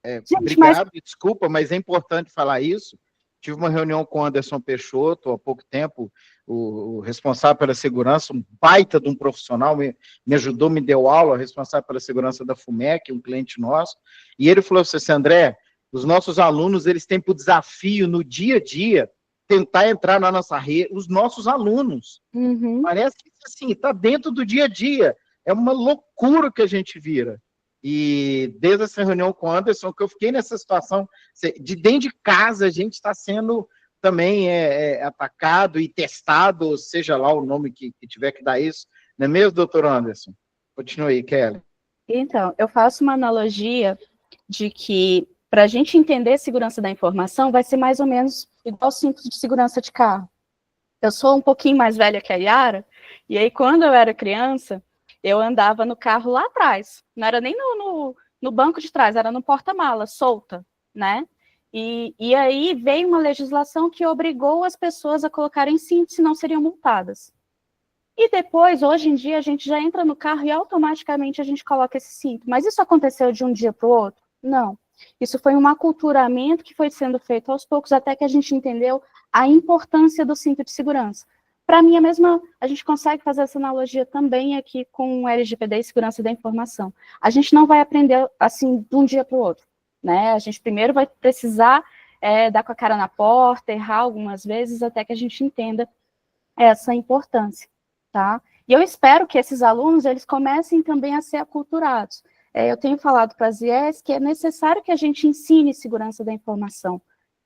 Gente, obrigado, desculpa, mas é importante falar isso. Tive uma reunião com o Anderson Peixoto há pouco tempo, o responsável pela segurança, um baita de um profissional, me ajudou, me deu aula, responsável pela segurança da FUMEC, um cliente nosso, e ele falou assim, André, os nossos alunos, eles têm por desafio, no dia a dia, tentar entrar na nossa rede, os nossos alunos. Parece que, assim, está dentro do dia a dia, é uma loucura que a gente vira. E desde essa reunião com o Anderson, que eu fiquei nessa situação, de dentro de casa, a gente está sendo também atacado e testado, seja lá o nome que tiver que dar isso, não é mesmo, doutor Anderson? Continue aí, Kelly. Então, eu faço uma analogia de que, para a gente entender a segurança da informação, vai ser mais ou menos igual o cinto de segurança de carro. Eu sou um pouquinho mais velha que a Yara, e aí, quando eu era criança, eu andava no carro lá atrás, não era nem no banco de trás, era no porta-mala, solta, né? E aí veio uma legislação que obrigou as pessoas a colocarem cinto, senão seriam multadas. E depois, hoje em dia, a gente já entra no carro e automaticamente a gente coloca esse cinto. Mas isso aconteceu de um dia para o outro? Não. Isso foi um aculturamento que foi sendo feito aos poucos, até que a gente entendeu a importância do cinto de segurança. Para mim, a gente consegue fazer essa analogia também aqui com o LGPD e segurança da informação. A gente não vai aprender assim de um dia para o outro, né? A gente primeiro vai precisar dar com a cara na porta, errar algumas vezes, até que a gente entenda essa importância, tá? E eu espero que esses alunos, eles comecem também a ser aculturados. Eu tenho falado para as IES que é necessário que a gente ensine segurança da informação,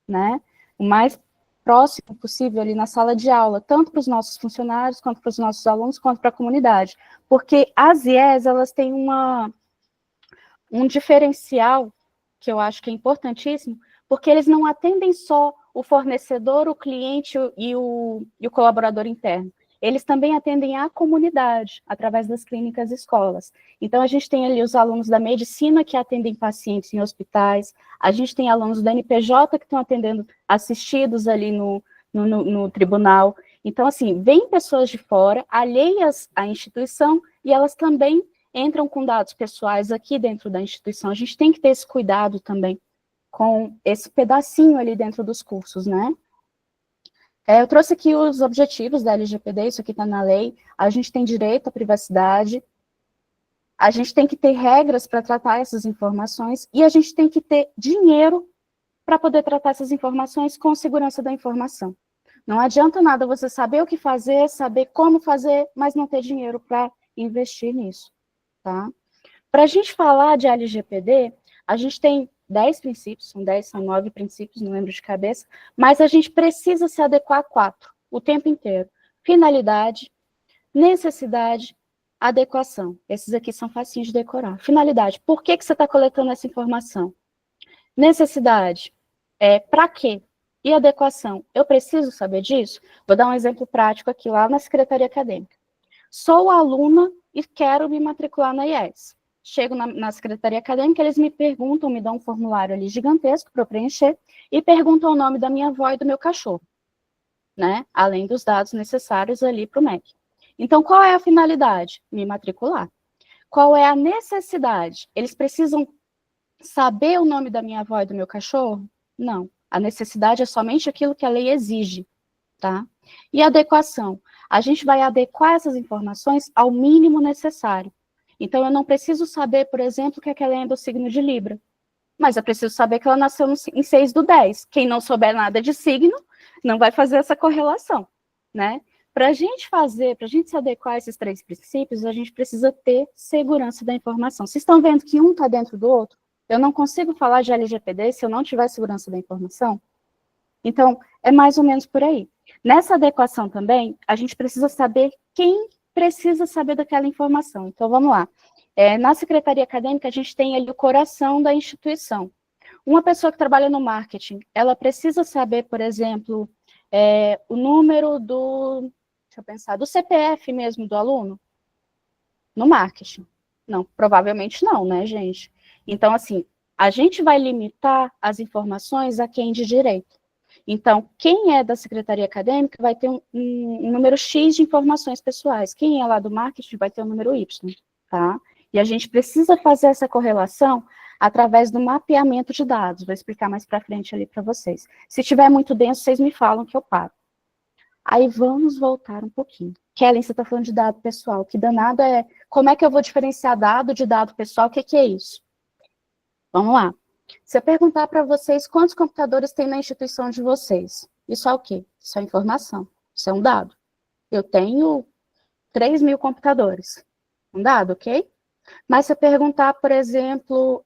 né? O mais próximo possível ali na sala de aula, tanto para os nossos funcionários, quanto para os nossos alunos, quanto para a comunidade. Porque as IES, elas têm um diferencial que eu acho que é importantíssimo, porque eles não atendem só o fornecedor, o cliente e o colaborador interno. Eles também atendem a comunidade, através das clínicas e escolas. Então, a gente tem ali os alunos da medicina que atendem pacientes em hospitais, a gente tem alunos da NPJ que estão atendendo assistidos ali no tribunal. Então, assim, vêm pessoas de fora, alheias à instituição, e elas também entram com dados pessoais aqui dentro da instituição. A gente tem que ter esse cuidado também com esse pedacinho ali dentro dos cursos, né? Eu trouxe aqui os objetivos da LGPD, isso aqui está na lei. A gente tem direito à privacidade, a gente tem que ter regras para tratar essas informações e a gente tem que ter dinheiro para poder tratar essas informações com segurança da informação. Não adianta nada você saber o que fazer, saber como fazer, mas não ter dinheiro para investir nisso, tá? Para a gente falar de LGPD, a gente tem 10 princípios, são 9 princípios, não lembro de cabeça, mas a gente precisa se adequar a 4, o tempo inteiro. Finalidade, necessidade, adequação. Esses aqui são facinhos de decorar. Finalidade, por que você está coletando essa informação? Necessidade, para quê? E adequação, eu preciso saber disso? Vou dar um exemplo prático aqui, lá na Secretaria Acadêmica. Sou aluna e quero me matricular na IES. Chego na Secretaria Acadêmica, eles me perguntam, me dão um formulário ali gigantesco para eu preencher, e perguntam o nome da minha avó e do meu cachorro, né? Além dos dados necessários ali para o MEC. Então, qual é a finalidade? Me matricular. Qual é a necessidade? Eles precisam saber o nome da minha avó e do meu cachorro? Não. A necessidade é somente aquilo que a lei exige, tá? E adequação? A gente vai adequar essas informações ao mínimo necessário. Então, eu não preciso saber, por exemplo, que aquela é do signo de Libra, mas eu preciso saber que ela nasceu em 6/10. Quem não souber nada de signo, não vai fazer essa correlação, né? Para a gente se adequar a esses 3 princípios, a gente precisa ter segurança da informação. Vocês estão vendo que um está dentro do outro? Eu não consigo falar de LGPD se eu não tiver segurança da informação? Então, é mais ou menos por aí. Nessa adequação também, a gente precisa saber quem precisa saber daquela informação. Então, vamos lá. Na Secretaria Acadêmica, a gente tem ali o coração da instituição. Uma pessoa que trabalha no marketing, ela precisa saber, por exemplo, o número do CPF mesmo do aluno? No marketing? Não, provavelmente não, né, gente? Então, assim, a gente vai limitar as informações a quem de direito. Então, quem é da Secretaria Acadêmica vai ter um número X de informações pessoais. Quem é lá do marketing vai ter um número Y, tá? E a gente precisa fazer essa correlação através do mapeamento de dados. Vou explicar mais para frente ali para vocês. Se tiver muito denso, vocês me falam que eu paro. Aí vamos voltar um pouquinho. Kellen, você está falando de dado pessoal. Que danado é... Como é que eu vou diferenciar dado de dado pessoal? O que é isso? Vamos lá. Se eu perguntar para vocês quantos computadores tem na instituição de vocês, isso é o quê? Isso é informação, isso é um dado. Eu tenho 3.000 computadores, um dado, ok? Mas se eu perguntar, por exemplo,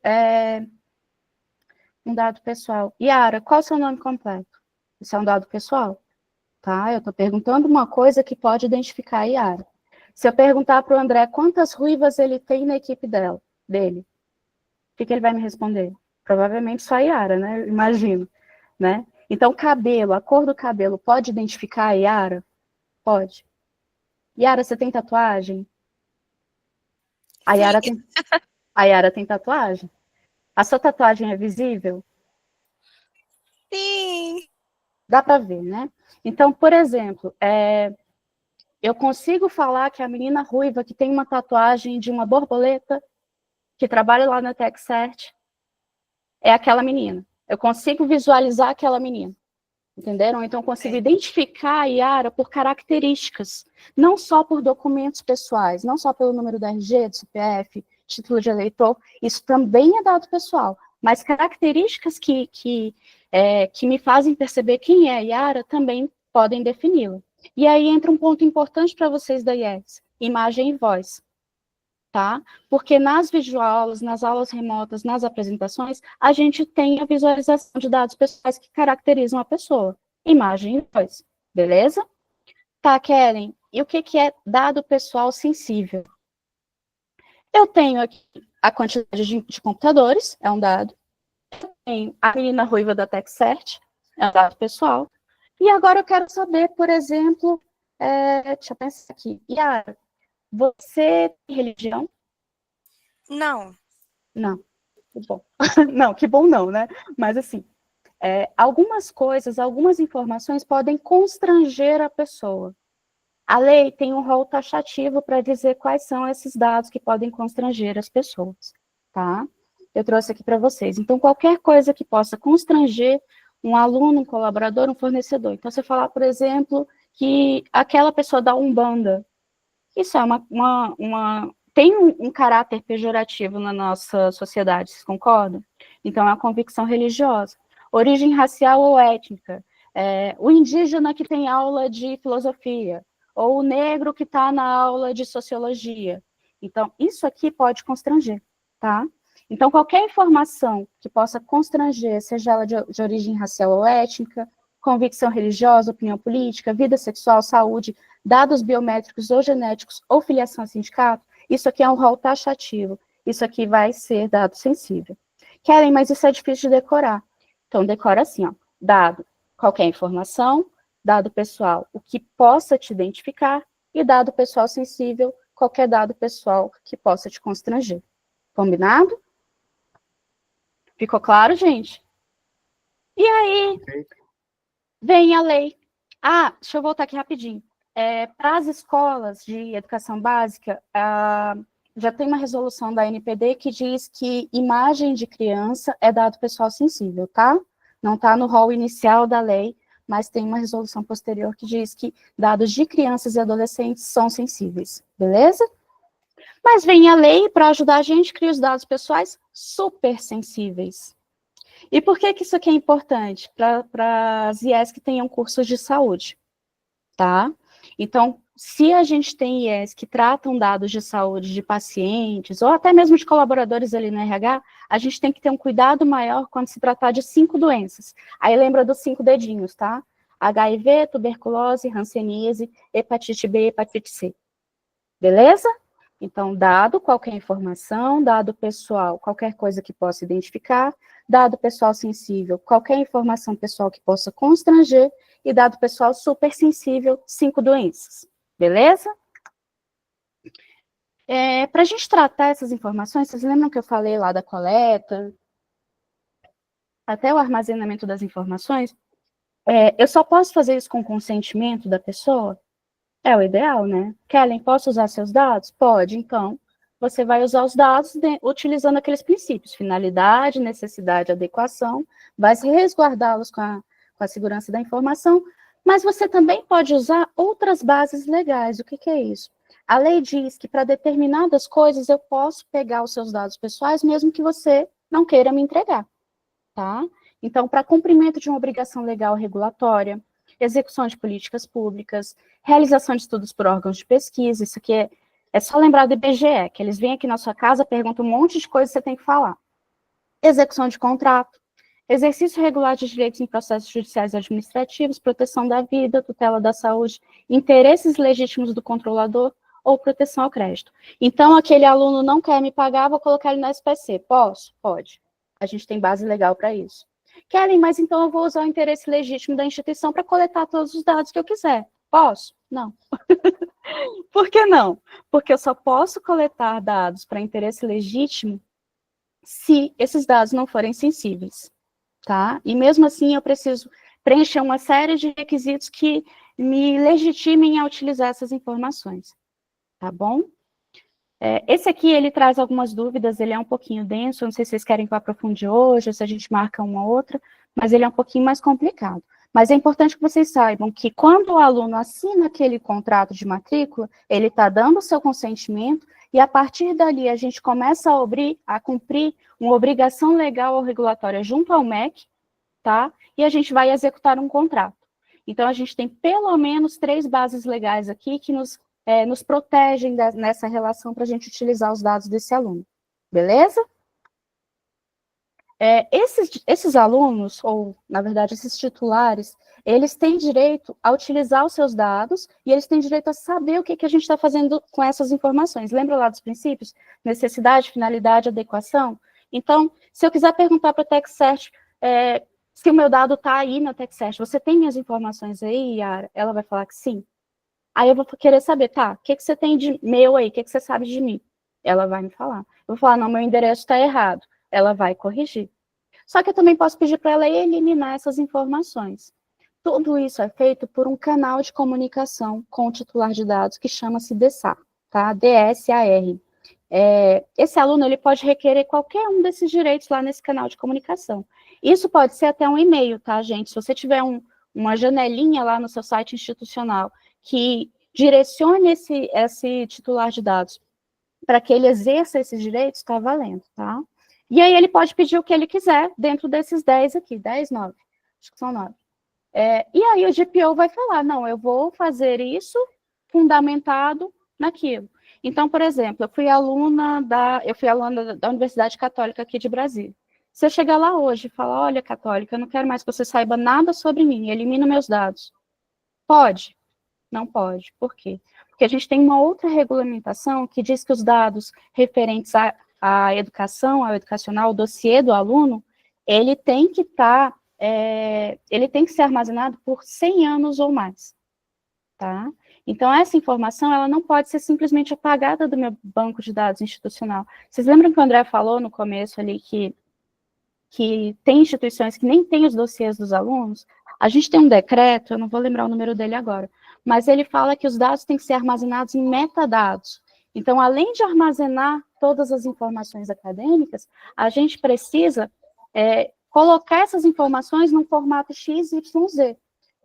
um dado pessoal, Yara, qual é o seu nome completo? Isso é um dado pessoal, tá? Eu estou perguntando uma coisa que pode identificar a Yara. Se eu perguntar para o André quantas ruivas ele tem na equipe dele, o que ele vai me responder? Provavelmente só a Yara, né? Eu imagino, né? Então, cabelo, a cor do cabelo pode identificar a Yara? Pode. Yara, você tem tatuagem? A Yara tem tatuagem? A sua tatuagem é visível? Sim. Dá para ver, né? Então, por exemplo, eu consigo falar que a menina ruiva que tem uma tatuagem de uma borboleta, que trabalha lá na TechCert, é aquela menina. Eu consigo visualizar aquela menina. Entenderam? Então, eu consigo identificar a Yara por características, não só por documentos pessoais, não só pelo número da RG, do CPF, título de eleitor, isso também é dado pessoal, mas características que me fazem perceber quem é a Yara também podem defini-la. E aí entra um ponto importante para vocês da IES, imagem e voz. Tá? Porque nas videoaulas, nas aulas remotas, nas apresentações, a gente tem a visualização de dados pessoais que caracterizam a pessoa. Imagem e voz, beleza? Tá, Kellen, e o que é dado pessoal sensível? Eu tenho aqui a quantidade de computadores, é um dado. Eu tenho a menina ruiva da TechCert, é um dado pessoal. E agora eu quero saber, por exemplo, deixa eu pensar aqui, Yara, você tem religião? Não. Não, que bom. Não, que bom não, né? Mas assim, algumas coisas, algumas informações podem constranger a pessoa. A lei tem um rol taxativo para dizer quais são esses dados que podem constranger as pessoas, tá? Eu trouxe aqui para vocês. Então, qualquer coisa que possa constranger um aluno, um colaborador, um fornecedor. Então, se eu falar, por exemplo, que aquela pessoa da Umbanda, isso é tem um caráter pejorativo na nossa sociedade, vocês concordam? Então, é uma convicção religiosa. Origem racial ou étnica, o indígena que tem aula de filosofia, ou o negro que está na aula de sociologia. Então, isso aqui pode constranger, tá? Então, qualquer informação que possa constranger, seja ela de origem racial ou étnica, convicção religiosa, opinião política, vida sexual, saúde, dados biométricos ou genéticos, ou filiação a sindicato, isso aqui é um rol taxativo. Isso aqui vai ser dado sensível. Kellen, mas isso é difícil de decorar. Então, decora assim, ó, dado qualquer informação, dado pessoal, o que possa te identificar, e dado pessoal sensível, qualquer dado pessoal que possa te constranger. Combinado? Ficou claro, gente? E aí, vem a lei. Deixa eu voltar aqui rapidinho. Para as escolas de educação básica, já tem uma resolução da NPD que diz que imagem de criança é dado pessoal sensível, tá? Não está no rol inicial da lei, mas tem uma resolução posterior que diz que dados de crianças e adolescentes são sensíveis, beleza? Mas vem a lei para ajudar a gente, cria os dados pessoais super sensíveis. E por que isso aqui é importante? Para as IES que tenham cursos de saúde, tá? Então, se a gente tem IES que tratam dados de saúde de pacientes, ou até mesmo de colaboradores ali no RH, a gente tem que ter um cuidado maior quando se tratar de 5 doenças. Aí lembra dos 5 dedinhos, tá? HIV, tuberculose, hanseníase, hepatite B, hepatite C. Beleza? Então, dado qualquer informação, dado pessoal, qualquer coisa que possa identificar, dado pessoal sensível, qualquer informação pessoal que possa constranger, e dado pessoal super sensível, 5 doenças. Beleza? Para a gente tratar essas informações, vocês lembram que eu falei lá da coleta, até o armazenamento das informações? Eu só posso fazer isso com consentimento da pessoa? É o ideal, né? Kellen, posso usar seus dados? Pode, então. Você vai usar os dados utilizando aqueles princípios, finalidade, necessidade, adequação, vai resguardá-los com a segurança da informação, mas você também pode usar outras bases legais. O que é isso? A lei diz que para determinadas coisas eu posso pegar os seus dados pessoais, mesmo que você não queira me entregar, tá? Então, para cumprimento de uma obrigação legal regulatória, execução de políticas públicas, realização de estudos por órgãos de pesquisa, isso aqui É só lembrar do IBGE, que eles vêm aqui na sua casa, perguntam um monte de coisa que você tem que falar. Execução de contrato, exercício regular de direitos em processos judiciais e administrativos, proteção da vida, tutela da saúde, interesses legítimos do controlador ou proteção ao crédito. Então, aquele aluno não quer me pagar, vou colocar ele na SPC. Posso? Pode. A gente tem base legal para isso. Kellen, mas então eu vou usar o interesse legítimo da instituição para coletar todos os dados que eu quiser. Posso? Não. Por que não? Porque eu só posso coletar dados para interesse legítimo se esses dados não forem sensíveis, tá? E mesmo assim eu preciso preencher uma série de requisitos que me legitimem a utilizar essas informações, tá bom? Esse aqui, ele traz algumas dúvidas, ele é um pouquinho denso, não sei se vocês querem que eu aprofunde hoje, ou se a gente marca uma outra, mas ele é um pouquinho mais complicado. Mas é importante que vocês saibam que quando o aluno assina aquele contrato de matrícula, ele está dando o seu consentimento, e a partir dali a gente começa a cumprir uma obrigação legal ou regulatória junto ao MEC, tá? E a gente vai executar um contrato. Então, a gente tem pelo menos 3 bases legais aqui que nos protegem nessa relação para a gente utilizar os dados desse aluno. Beleza? Esses alunos, ou, na verdade, esses titulares, eles têm direito a utilizar os seus dados e eles têm direito a saber o que a gente está fazendo com essas informações. Lembra lá dos princípios? Necessidade, finalidade, adequação? Então, se eu quiser perguntar para a TechCert se o meu dado está aí na TechCert, você tem minhas informações aí, Yara? Ela vai falar que sim. Aí eu vou querer saber, tá, o que você tem de meu aí? O que você sabe de mim? Ela vai me falar. Eu vou falar, não, meu endereço está errado. Ela vai corrigir. Só que eu também posso pedir para ela eliminar essas informações. Tudo isso é feito por um canal de comunicação com o titular de dados que chama-se DSAR, tá? DSAR. Esse aluno, ele pode requerer qualquer um desses direitos lá nesse canal de comunicação. Isso pode ser até um e-mail, tá, gente? Se você tiver uma janelinha lá no seu site institucional que direcione esse titular de dados para que ele exerça esses direitos, está valendo, tá? E aí ele pode pedir o que ele quiser dentro desses 10 aqui, 10, 9, acho que são 9. E aí o GPO vai falar, não, eu vou fazer isso fundamentado naquilo. Então, por exemplo, eu fui aluna da Universidade Católica aqui de Brasília. Se eu chegar lá hoje e falar, olha, Católica, eu não quero mais que você saiba nada sobre mim, elimina meus dados. Pode? Não pode. Por quê? Porque a gente tem uma outra regulamentação que diz que os dados referentes à educação, ao educacional, o dossiê do aluno, ele tem que ser armazenado por 100 anos ou mais, tá? Então, essa informação, ela não pode ser simplesmente apagada do meu banco de dados institucional. Vocês lembram que o André falou no começo ali que tem instituições que nem têm os dossiês dos alunos? A gente tem um decreto, eu não vou lembrar o número dele agora, mas ele fala que os dados têm que ser armazenados em metadados. Então, além de armazenar todas as informações acadêmicas, a gente precisa colocar essas informações num formato XYZ,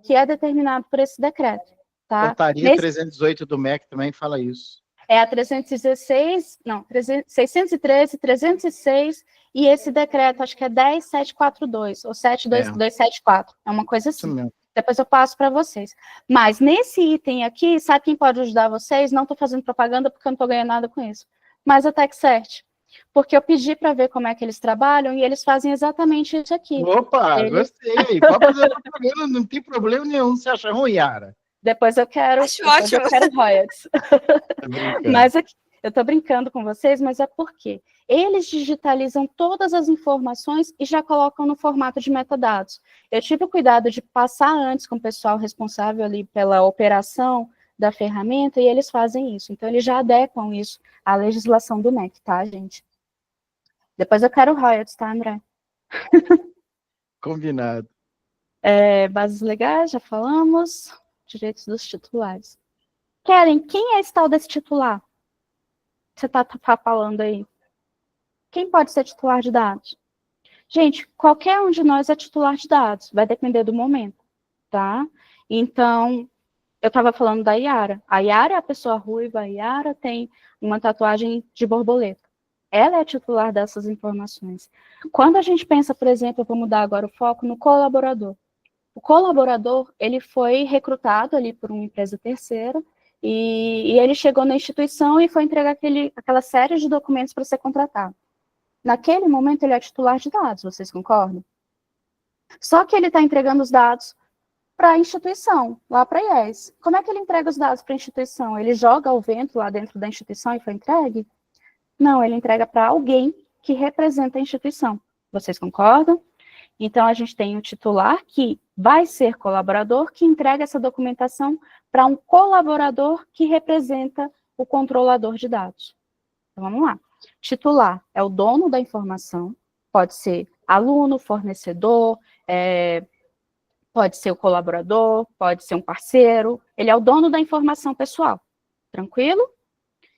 que é determinado por esse decreto. Tá? Portaria 318 do MEC também fala isso. É a 613, 306, e esse decreto, acho que é 10742, ou 72274, é uma coisa assim. Depois eu passo para vocês. Mas nesse item aqui, sabe quem pode ajudar vocês? Não estou fazendo propaganda porque eu não estou ganhando nada com isso. Mas a TechCert. Porque eu pedi para ver como é que eles trabalham e eles fazem exatamente isso aqui. Opa, gostei. Pode fazer propaganda, não tem problema nenhum. Você acha ruim, Yara? Depois eu quero royalties. Mas aqui, eu estou brincando com vocês, mas é porque eles digitalizam todas as informações e já colocam no formato de metadados. Eu tive o cuidado de passar antes com o pessoal responsável ali pela operação da ferramenta e eles fazem isso. Então, eles já adequam isso à legislação do MEC, tá, gente? Depois eu quero royalties, tá, André? Combinado. Bases legais, já falamos. Direitos dos titulares. Kellen, quem é esse tal desse titular? Você está falando aí? Quem pode ser titular de dados? Gente, qualquer um de nós é titular de dados, vai depender do momento, tá? Então, eu estava falando da Yara. A Yara é a pessoa ruiva, a Yara tem uma tatuagem de borboleta. Ela é titular dessas informações. Quando a gente pensa, por exemplo, eu vou mudar agora o foco no colaborador. O colaborador, ele foi recrutado ali por uma empresa terceira e ele chegou na instituição e foi entregar aquela série de documentos para ser contratado. Naquele momento, ele é titular de dados, vocês concordam? Só que ele está entregando os dados para a instituição, lá para a IES. Como é que ele entrega os dados para a instituição? Ele joga ao vento lá dentro da instituição e foi entregue? Não, ele entrega para alguém que representa a instituição. Vocês concordam? Então, a gente tem um titular que vai ser colaborador, que entrega essa documentação para um colaborador que representa o controlador de dados. Então, vamos lá. Titular é o dono da informação, pode ser aluno, fornecedor, pode ser o colaborador, pode ser um parceiro, ele é o dono da informação pessoal. Tranquilo?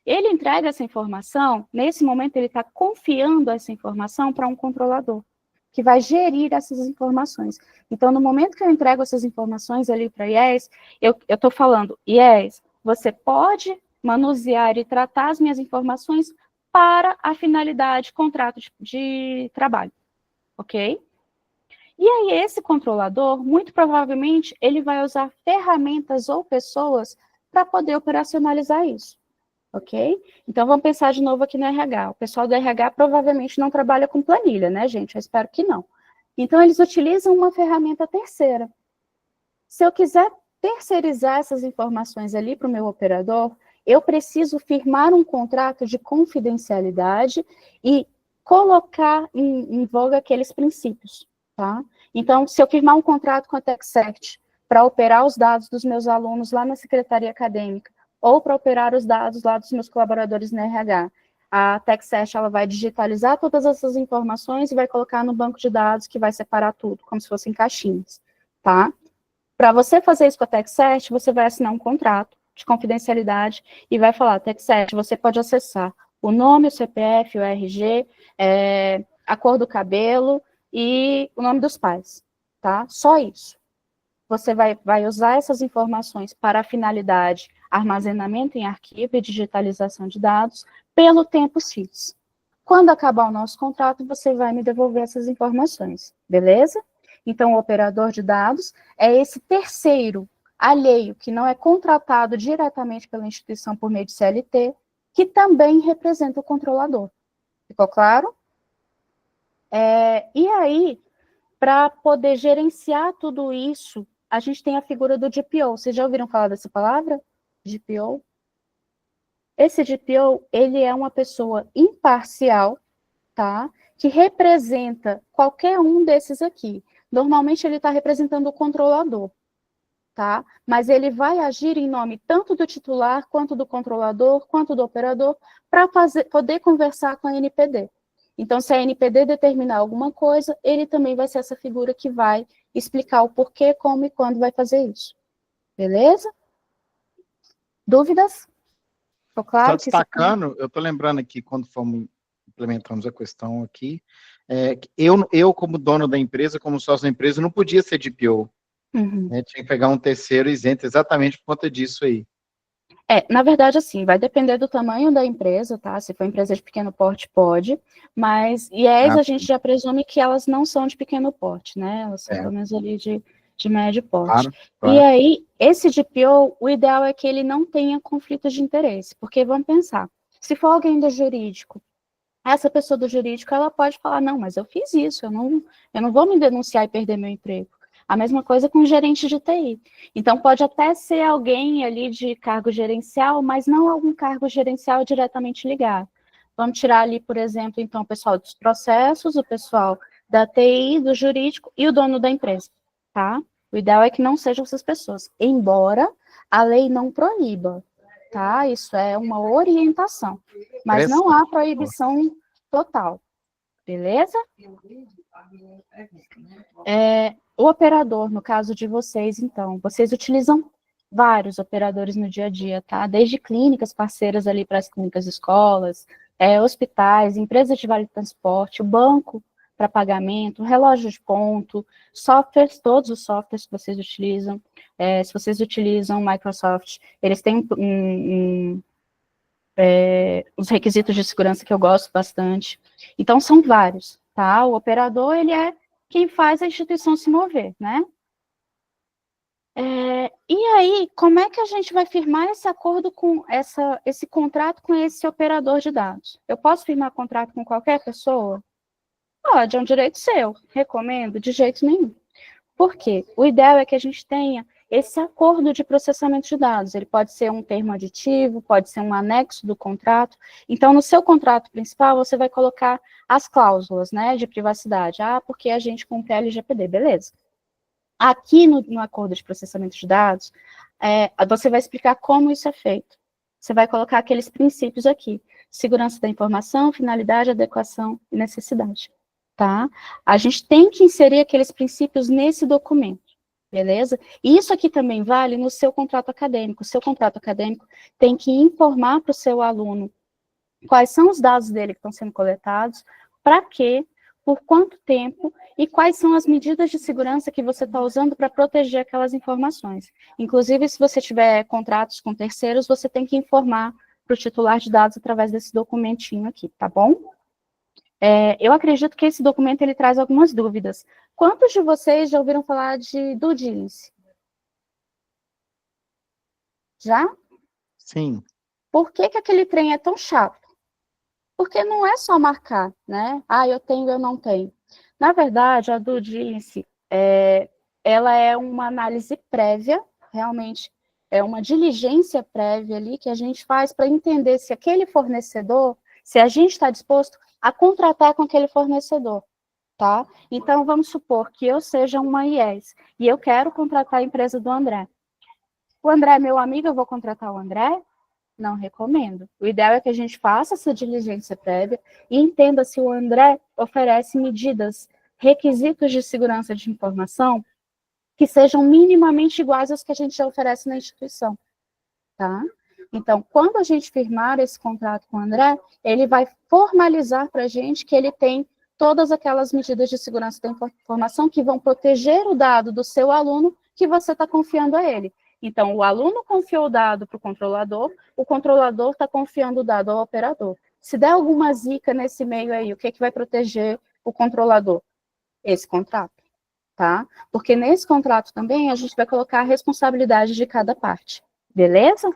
Ele entrega essa informação, nesse momento ele está confiando essa informação para um controlador, que vai gerir essas informações. Então, no momento que eu entrego essas informações ali para a IES, eu estou falando, IES, você pode manusear e tratar as minhas informações para a finalidade de contrato de trabalho, ok? E aí, esse controlador, muito provavelmente, ele vai usar ferramentas ou pessoas para poder operacionalizar isso, ok? Então, vamos pensar de novo aqui no RH. O pessoal do RH provavelmente não trabalha com planilha, né, gente? Eu espero que não. Então, eles utilizam uma ferramenta terceira. Se eu quiser terceirizar essas informações ali para o meu operador, eu preciso firmar um contrato de confidencialidade e colocar em voga aqueles princípios, tá? Então, se eu firmar um contrato com a TechCert para operar os dados dos meus alunos lá na secretaria acadêmica, ou para operar os dados lá dos meus colaboradores na RH, a TechCert, ela vai digitalizar todas essas informações e vai colocar no banco de dados, que vai separar tudo, como se fossem caixinhas, tá? Para você fazer isso com a TechCert, você vai assinar um contrato de confidencialidade e vai falar, TechCert, você pode acessar o nome, o CPF, o RG, a cor do cabelo e o nome dos pais, tá? Só isso. Você vai usar essas informações para a finalidade armazenamento em arquivo e digitalização de dados pelo tempo X. Quando acabar o nosso contrato, você vai me devolver essas informações, beleza? Então, o operador de dados é esse terceiro alheio, que não é contratado diretamente pela instituição por meio de CLT, que também representa o controlador. Ficou claro? E aí, para poder gerenciar tudo isso, a gente tem a figura do DPO. Vocês já ouviram falar dessa palavra? DPO? Esse DPO, ele é uma pessoa imparcial, tá? Que representa qualquer um desses aqui. Normalmente, ele está representando o controlador, tá? Mas ele vai agir em nome tanto do titular, quanto do controlador, quanto do operador, para poder conversar com a NPD. Então, se a NPD determinar alguma coisa, ele também vai ser essa figura que vai explicar o porquê, como e quando vai fazer isso. Beleza? Dúvidas? Ficou claro? Só destacando, eu estou lembrando aqui, quando implementamos a questão aqui, eu, como dono da empresa, como sócio da empresa, não podia ser DPO. Uhum. Tinha que pegar um terceiro isento exatamente por conta disso aí. Na verdade, assim, vai depender do tamanho da empresa, tá? Se for empresa de pequeno porte, pode, mas IES a gente já presume que elas não são de pequeno porte, né? Elas são pelo menos ali de médio porte. Claro. E aí, esse DPO, o ideal é que ele não tenha conflitos de interesse, porque vamos pensar, se for alguém do jurídico, essa pessoa do jurídico, ela pode falar, não, mas eu fiz isso, eu não vou me denunciar e perder meu emprego. A mesma coisa com o gerente de TI. Então, pode até ser alguém ali de cargo gerencial, mas não algum cargo gerencial diretamente ligado. Vamos tirar ali, por exemplo, então, o pessoal dos processos, o pessoal da TI, do jurídico e o dono da empresa, tá? O ideal é que não sejam essas pessoas, embora a lei não proíba, tá? Isso é uma orientação, mas não há proibição total, beleza? O operador, no caso de vocês, então, vocês utilizam vários operadores no dia a dia, tá? Desde clínicas parceiras ali para as clínicas escolas, hospitais, empresas de vale transporte, o banco para pagamento, relógio de ponto, softwares, todos os softwares que vocês utilizam. Se vocês utilizam Microsoft, eles têm os requisitos de segurança que eu gosto bastante. Então, são vários, tá? O operador, ele é quem faz a instituição se mover, né? E aí, como é que a gente vai firmar esse acordo com esse contrato com esse operador de dados? Eu posso firmar contrato com qualquer pessoa? Pode, é um direito seu. Recomendo? De jeito nenhum. Por quê? O ideal é que a gente tenha esse acordo de processamento de dados. Ele pode ser um termo aditivo, pode ser um anexo do contrato. Então, no seu contrato principal, você vai colocar as cláusulas, né, de privacidade. Porque a gente cumpre a LGPD, beleza. Aqui no acordo de processamento de dados, você vai explicar como isso é feito. Você vai colocar aqueles princípios aqui. Segurança da informação, finalidade, adequação e necessidade. Tá? A gente tem que inserir aqueles princípios nesse documento. Beleza? E isso aqui também vale no seu contrato acadêmico. O seu contrato acadêmico tem que informar para o seu aluno quais são os dados dele que estão sendo coletados, para quê, por quanto tempo e quais são as medidas de segurança que você está usando para proteger aquelas informações. Inclusive, se você tiver contratos com terceiros, você tem que informar para o titular de dados através desse documentinho aqui, tá bom? Eu acredito que esse documento ele traz algumas dúvidas. Quantos de vocês já ouviram falar de due diligence? Já? Sim. Por que aquele trem é tão chato? Porque não é só marcar, né? Eu tenho, eu não tenho. Na verdade, a due diligence, ela é uma análise prévia, realmente, é uma diligência prévia ali que a gente faz para entender se aquele fornecedor, se a gente está disposto a contratar com aquele fornecedor, tá? Então, vamos supor que eu seja uma IES e eu quero contratar a empresa do André. O André é meu amigo, eu vou contratar o André? Não recomendo. O ideal é que a gente faça essa diligência prévia e entenda se o André oferece medidas, requisitos de segurança de informação que sejam minimamente iguais aos que a gente já oferece na instituição, tá? Então, quando a gente firmar esse contrato com o André, ele vai formalizar para a gente que ele tem todas aquelas medidas de segurança da informação que vão proteger o dado do seu aluno que você está confiando a ele. Então, o aluno confiou o dado para o controlador está confiando o dado ao operador. Se der alguma zica nesse meio aí, o que vai proteger o controlador? Esse contrato, tá? Porque nesse contrato também a gente vai colocar a responsabilidade de cada parte, beleza?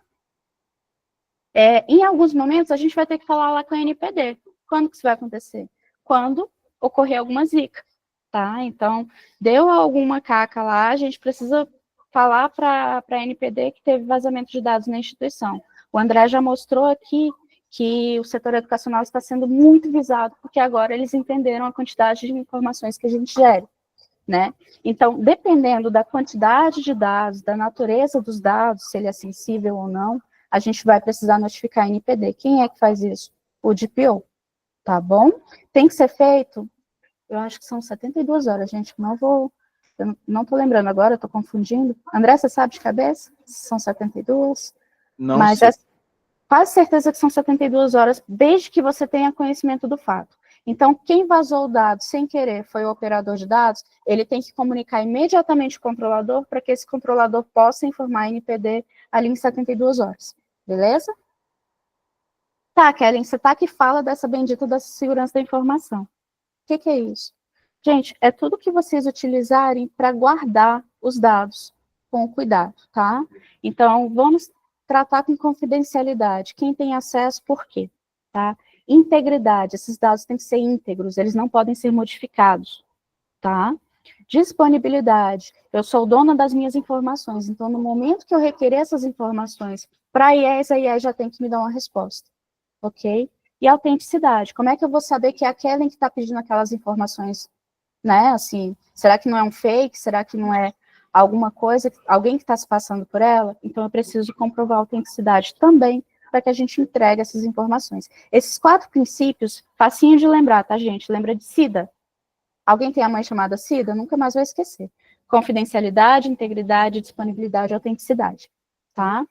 Em alguns momentos, a gente vai ter que falar lá com a NPD. Quando que isso vai acontecer? Quando ocorrer alguma zica, tá? Então, deu alguma caca lá, a gente precisa falar para a NPD que teve vazamento de dados na instituição. O André já mostrou aqui que o setor educacional está sendo muito visado, porque agora eles entenderam a quantidade de informações que a gente gera, né? Então, dependendo da quantidade de dados, da natureza dos dados, se ele é sensível ou não, a gente vai precisar notificar a NPD. Quem é que faz isso? O DPO, tá bom? Tem que ser feito, eu acho que são 72 horas, gente, eu não estou lembrando agora, estou confundindo. André, você sabe de cabeça? São 72? Não Mas sei. quase certeza que são 72 horas, desde que você tenha conhecimento do fato. Então, quem vazou o dado sem querer foi o operador de dados, ele tem que comunicar imediatamente o controlador para que esse controlador possa informar a NPD ali em 72 horas. Beleza? Tá, Kellen, você tá que fala dessa bendita da segurança da informação. O que é isso? Gente, é tudo que vocês utilizarem para guardar os dados com cuidado, tá? Então, vamos tratar com confidencialidade. Quem tem acesso, por quê? Tá? Integridade, esses dados têm que ser íntegros, eles não podem ser modificados, tá? Disponibilidade, eu sou dona das minhas informações, então no momento que eu requerer essas informações para a IES já tem que me dar uma resposta, ok? E autenticidade, como é que eu vou saber que é aquela que está pedindo aquelas informações, né, assim, será que não é um fake, será que não é alguma coisa, alguém que está se passando por ela? Então eu preciso comprovar a autenticidade também, para que a gente entregue essas informações. Esses 4 princípios, facinho de lembrar, tá, gente? Lembra de Cida? Alguém tem a mãe chamada Cida? Nunca mais vai esquecer. Confidencialidade, integridade, disponibilidade e autenticidade, tá?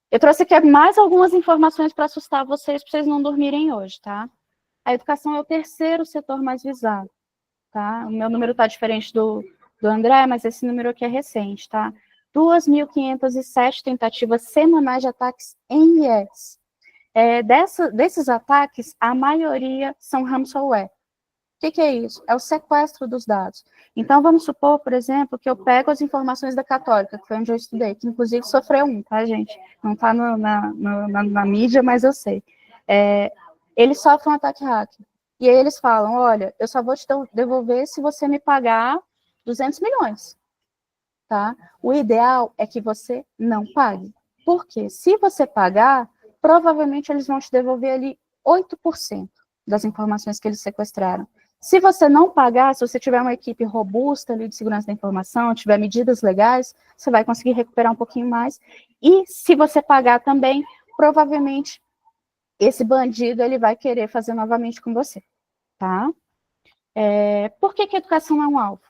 Eu trouxe aqui mais algumas informações para assustar vocês não dormirem hoje, tá? A educação é o 3º setor mais visado, tá? O meu número está diferente do André, mas esse número aqui é recente, tá? 2.507 tentativas semanais de ataques em IES. Desses ataques, a maioria são ransomware, que é isso? É o sequestro dos dados. Então, vamos supor, por exemplo, que eu pego as informações da Católica, que foi onde eu estudei, que inclusive sofreu tá, gente? Não está na mídia, mas eu sei. Eles sofrem um ataque hacker. E aí eles falam, olha, eu só vou te devolver se você me pagar 200 milhões. Tá? O ideal é que você não pague. Porque se você pagar, provavelmente eles vão te devolver ali 8% das informações que eles sequestraram. Se você não pagar, se você tiver uma equipe robusta ali de segurança da informação, tiver medidas legais, você vai conseguir recuperar um pouquinho mais. E se você pagar também, provavelmente esse bandido ele vai querer fazer novamente com você, tá? Por que a educação é um alvo?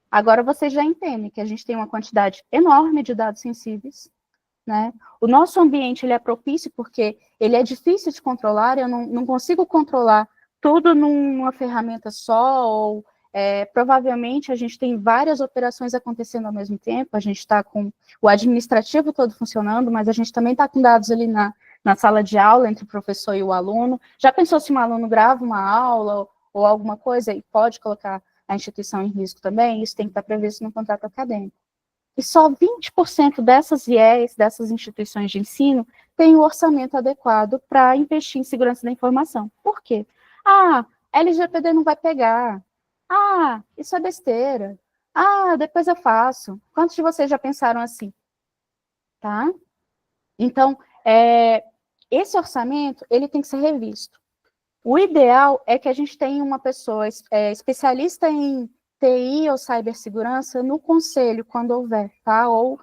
Agora vocês já entendem que a gente tem uma quantidade enorme de dados sensíveis, né? O nosso ambiente ele é propício porque ele é difícil de controlar, eu não consigo controlar tudo numa ferramenta só, ou provavelmente a gente tem várias operações acontecendo ao mesmo tempo, a gente está com o administrativo todo funcionando, mas a gente também está com dados ali na sala de aula, entre o professor e o aluno. Já pensou se um aluno grava uma aula ou alguma coisa e pode colocar a instituição em risco também? Isso tem que estar previsto no contrato acadêmico. E só 20% dessas IEs, dessas instituições de ensino, tem o orçamento adequado para investir em segurança da informação. Por quê? LGPD não vai pegar. Isso é besteira. Depois eu faço. Quantos de vocês já pensaram assim? Tá? Então, esse orçamento, ele tem que ser revisto. O ideal é que a gente tenha uma pessoa especialista em TI ou cibersegurança no conselho, quando houver, tá? Ou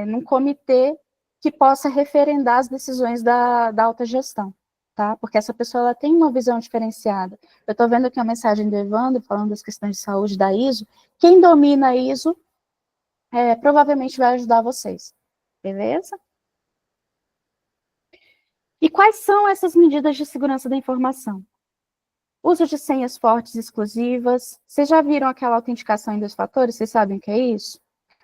num comitê que possa referendar as decisões da alta gestão, tá? Porque essa pessoa ela tem uma visão diferenciada. Eu estou vendo aqui uma mensagem do Evandro falando das questões de saúde da ISO. Quem domina a ISO provavelmente vai ajudar vocês, beleza? E quais são essas medidas de segurança da informação? Uso de senhas fortes exclusivas. Vocês já viram aquela autenticação em 2 fatores? Vocês sabem o que é isso?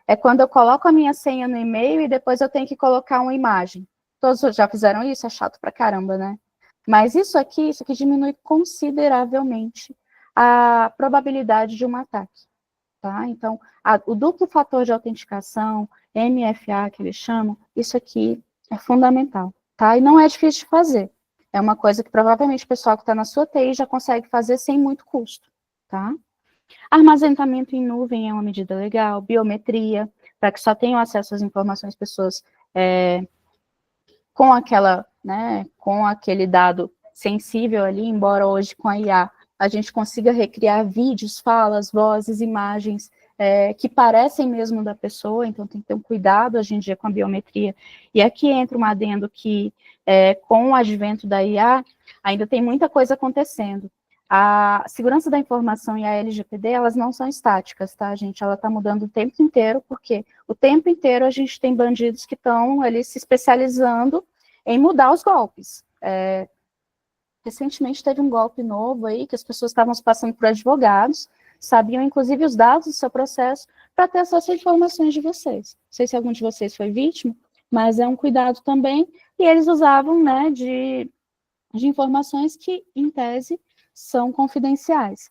É quando eu coloco a minha senha no e-mail e depois eu tenho que colocar uma imagem. Todos já fizeram isso? É chato pra caramba, né? Mas isso aqui diminui consideravelmente a probabilidade de um ataque. Tá? Então, o duplo fator de autenticação, MFA, que eles chamam, isso aqui é fundamental. Tá? E não é difícil de fazer. É uma coisa que provavelmente o pessoal que está na sua TI já consegue fazer sem muito custo. Tá? Armazenamento em nuvem é uma medida legal, biometria, para que só tenham acesso às informações pessoas com aquele dado sensível ali, embora hoje com a IA a gente consiga recriar vídeos, falas, vozes, imagens que parecem mesmo da pessoa, então tem que ter um cuidado hoje em dia com a biometria. E aqui entra um adendo que, com o advento da IA, ainda tem muita coisa acontecendo. A segurança da informação e a LGPD, elas não são estáticas, tá, gente? Ela está mudando o tempo inteiro, porque o tempo inteiro a gente tem bandidos que estão ali se especializando em mudar os golpes. Recentemente teve um golpe novo aí, que as pessoas estavam se passando por advogados, sabiam inclusive os dados do seu processo, para ter acesso às informações de vocês. Não sei se algum de vocês foi vítima, mas é um cuidado também, e eles usavam, né, de informações que, em tese, são confidenciais.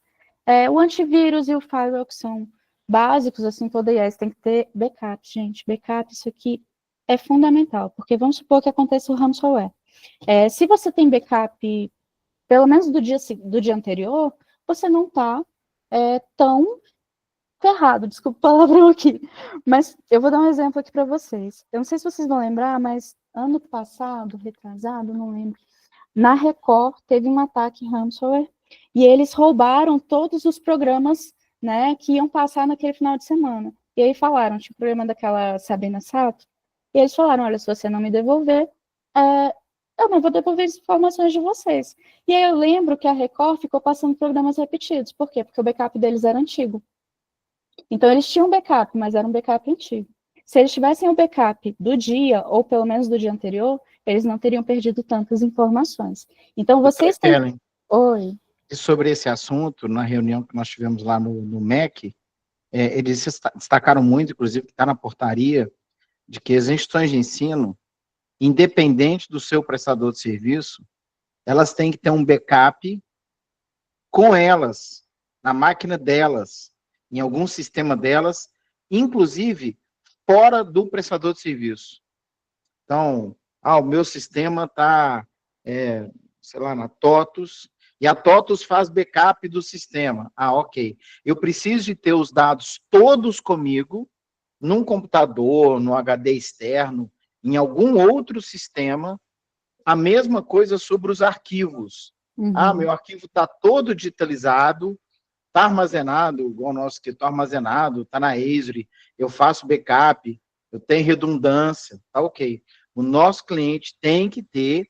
O antivírus e o firewall, que são básicos, assim, toda IAS tem que ter backup, gente. Backup, isso aqui é fundamental, porque vamos supor que aconteça o ransomware. Se você tem backup, pelo menos do dia anterior, você não está tão ferrado, desculpa o palavrão aqui, mas eu vou dar um exemplo aqui para vocês. Eu não sei se vocês vão lembrar, mas ano passado, retrasado, não lembro, na Record teve um ataque ransomware e eles roubaram todos os programas, né, que iam passar naquele final de semana. E aí falaram, tinha o programa daquela Sabrina Sato, e eles falaram, olha, se você não me devolver, eu não vou devolver as informações de vocês. E aí eu lembro que a Record ficou passando programas repetidos. Por quê? Porque o backup deles era antigo. Então eles tinham backup, mas era um backup antigo. Se eles tivessem o backup do dia, ou pelo menos do dia anterior, eles não teriam perdido tantas informações. Então vocês têm... Ellen, Oi. E sobre esse assunto, na reunião que nós tivemos lá no MEC, eles destacaram muito, inclusive, que está na portaria, de que as instituições de ensino, independente do seu prestador de serviço, elas têm que ter um backup com elas, na máquina delas, em algum sistema delas, inclusive fora do prestador de serviço. Então, o meu sistema está, sei lá, na TOTUS, e a TOTUS faz backup do sistema. Ok. Eu preciso de ter os dados todos comigo, num computador, no HD externo, em algum outro sistema, a mesma coisa sobre os arquivos. Meu arquivo está todo digitalizado, está armazenado, igual o nosso que está armazenado, está na Esri, eu faço backup, eu tenho redundância, tá ok. O nosso cliente tem que ter,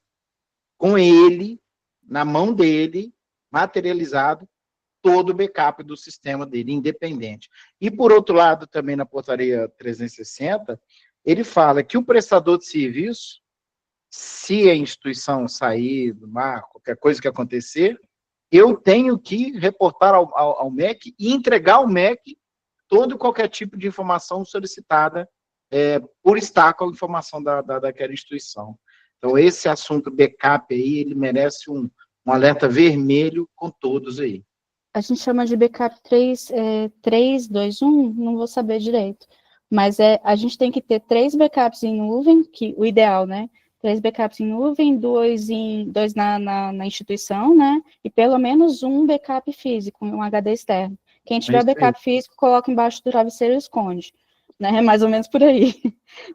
com ele, na mão dele, materializado, todo o backup do sistema dele, independente. E, por outro lado, também na portaria 360, ele fala que o prestador de serviço, se a instituição sair do mar, qualquer coisa que acontecer, eu tenho que reportar ao MEC e entregar ao MEC todo e qualquer tipo de informação solicitada por estar com a informação daquela instituição. Então, esse assunto backup aí, ele merece um alerta vermelho com todos aí. A gente chama de backup 321, não vou saber direito, mas a gente tem que ter 3 backups em nuvem, que o ideal, né? 3 backups em nuvem, 2 na instituição, né? E pelo menos um backup físico, um HD externo. Quem tiver backup físico, coloca embaixo do travesseiro e esconde. Né? Mais ou menos por aí.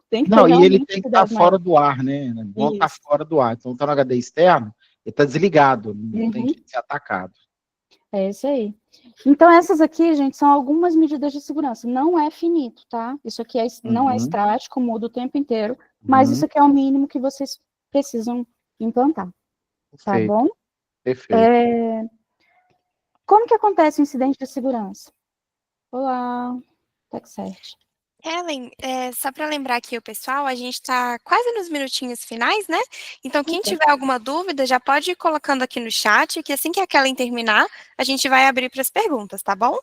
Tem que não, e ele tem que estar fora do ar, né? Bom estar fora do ar. Então, está no HD externo, ele está desligado, não tem que ser atacado. É isso aí. Então, essas aqui, gente, são algumas medidas de segurança. Não é finito, tá? Isso aqui não é estático, muda o tempo inteiro, mas isso aqui é o mínimo que vocês precisam implantar. Tá bom? Perfeito. Como que acontece o incidente de segurança? Olá, TechCert. Ellen, só para lembrar aqui o pessoal, a gente está quase nos minutinhos finais, né? Então, quem tiver alguma dúvida, já pode ir colocando aqui no chat, que assim que a Kellen terminar, a gente vai abrir para as perguntas, tá bom?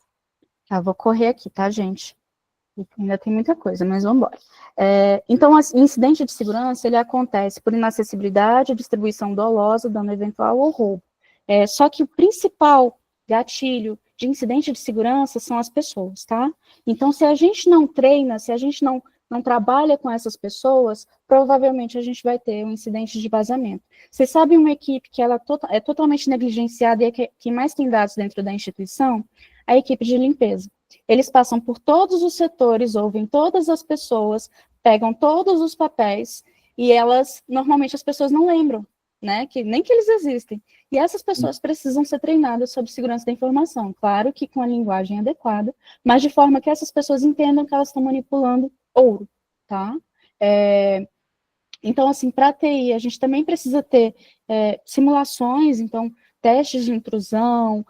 Vou correr aqui, tá, gente? Ainda tem muita coisa, mas vamos embora. Então, o incidente de segurança, ele acontece por inacessibilidade, distribuição dolosa, dano eventual ou roubo. Só que o principal gatilho de incidente de segurança são as pessoas, tá? Então, se a gente não treina, se a gente não trabalha com essas pessoas, provavelmente a gente vai ter um incidente de vazamento. Vocês sabem uma equipe que ela é totalmente negligenciada e é que mais tem dados dentro da instituição? A equipe de limpeza. Eles passam por todos os setores, ouvem todas as pessoas, pegam todos os papéis e normalmente as pessoas não lembram, né? Nem que eles existem. E essas pessoas precisam ser treinadas sobre segurança da informação. Claro que com a linguagem adequada, mas de forma que essas pessoas entendam que elas estão manipulando ouro, tá? Então, assim, para a TI, a gente também precisa ter simulações, então, testes de intrusão,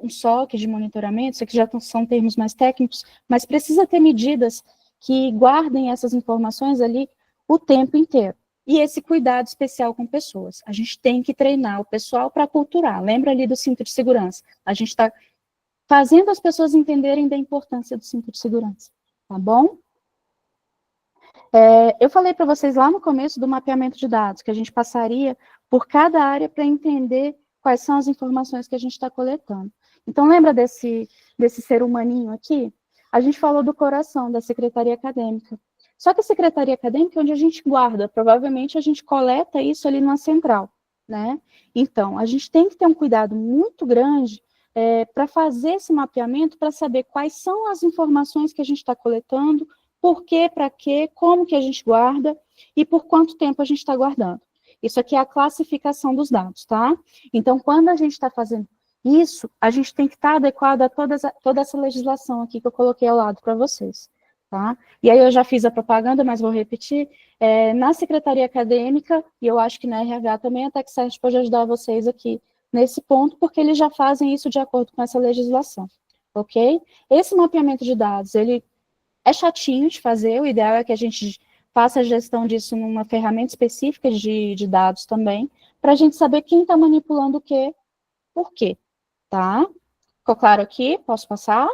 um SOC de monitoramento, isso aqui já são termos mais técnicos, mas precisa ter medidas que guardem essas informações ali o tempo inteiro. E esse cuidado especial com pessoas. A gente tem que treinar o pessoal para aculturar. Lembra ali do cinto de segurança? A gente está fazendo as pessoas entenderem da importância do cinto de segurança. Tá bom? Eu falei para vocês lá no começo do mapeamento de dados, que a gente passaria por cada área para entender quais são as informações que a gente está coletando. Então, lembra desse ser humaninho aqui? A gente falou do coração, da secretaria acadêmica. Só que a secretaria acadêmica é onde a gente guarda, provavelmente a gente coleta isso ali numa central, né? Então, a gente tem que ter um cuidado muito grande para fazer esse mapeamento, para saber quais são as informações que a gente está coletando, por quê, para quê, como que a gente guarda e por quanto tempo a gente está guardando. Isso aqui é a classificação dos dados, tá? Então, quando a gente está fazendo isso, a gente tem que estar adequado a toda essa legislação aqui que eu coloquei ao lado para vocês. Tá? E aí eu já fiz a propaganda, mas vou repetir, na secretaria acadêmica, e eu acho que na RH também, a TechCert pode ajudar vocês aqui nesse ponto, porque eles já fazem isso de acordo com essa legislação, ok? Esse mapeamento de dados, ele é chatinho de fazer, o ideal é que a gente faça a gestão disso numa ferramenta específica de dados também, para a gente saber quem está manipulando o quê, por quê, tá? Ficou claro aqui? Posso passar?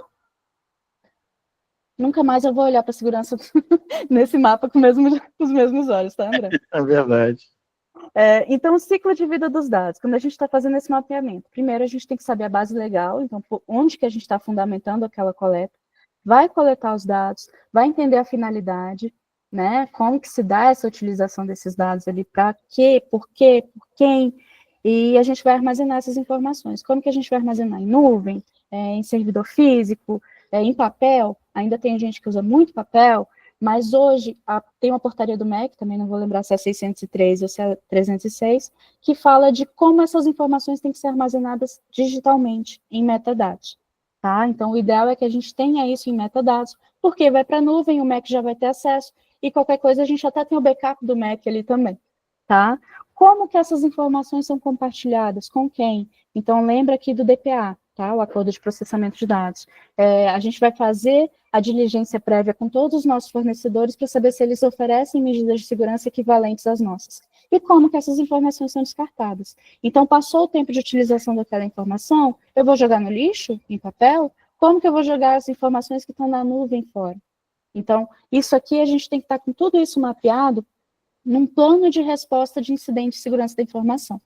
Nunca mais eu vou olhar para a segurança nesse mapa com os mesmos olhos, tá, André? É verdade. Então, o ciclo de vida dos dados, quando a gente está fazendo esse mapeamento, primeiro a gente tem que saber a base legal, então, onde que a gente está fundamentando aquela coleta, vai coletar os dados, vai entender a finalidade, né, como que se dá essa utilização desses dados ali, para quê, por quem, e a gente vai armazenar essas informações. Como que a gente vai armazenar? Em nuvem, em servidor físico, em papel, ainda tem gente que usa muito papel, mas hoje tem uma portaria do MEC, também não vou lembrar se é 603 ou se é 306, que fala de como essas informações têm que ser armazenadas digitalmente, em metadados. Tá? Então, o ideal é que a gente tenha isso em metadados, porque vai para a nuvem, o MEC já vai ter acesso, e qualquer coisa a gente até tem o backup do MEC ali também. Tá? Como que essas informações são compartilhadas? Com quem? Então, lembra aqui do DPA, tá? O Acordo de Processamento de Dados. A gente vai fazer a diligência prévia com todos os nossos fornecedores para saber se eles oferecem medidas de segurança equivalentes às nossas. E como que essas informações são descartadas. Então, passou o tempo de utilização daquela informação, eu vou jogar no lixo, em papel? Como que eu vou jogar as informações que estão na nuvem fora? Então, isso aqui, a gente tem que estar com tudo isso mapeado num plano de resposta de incidente de segurança da informação.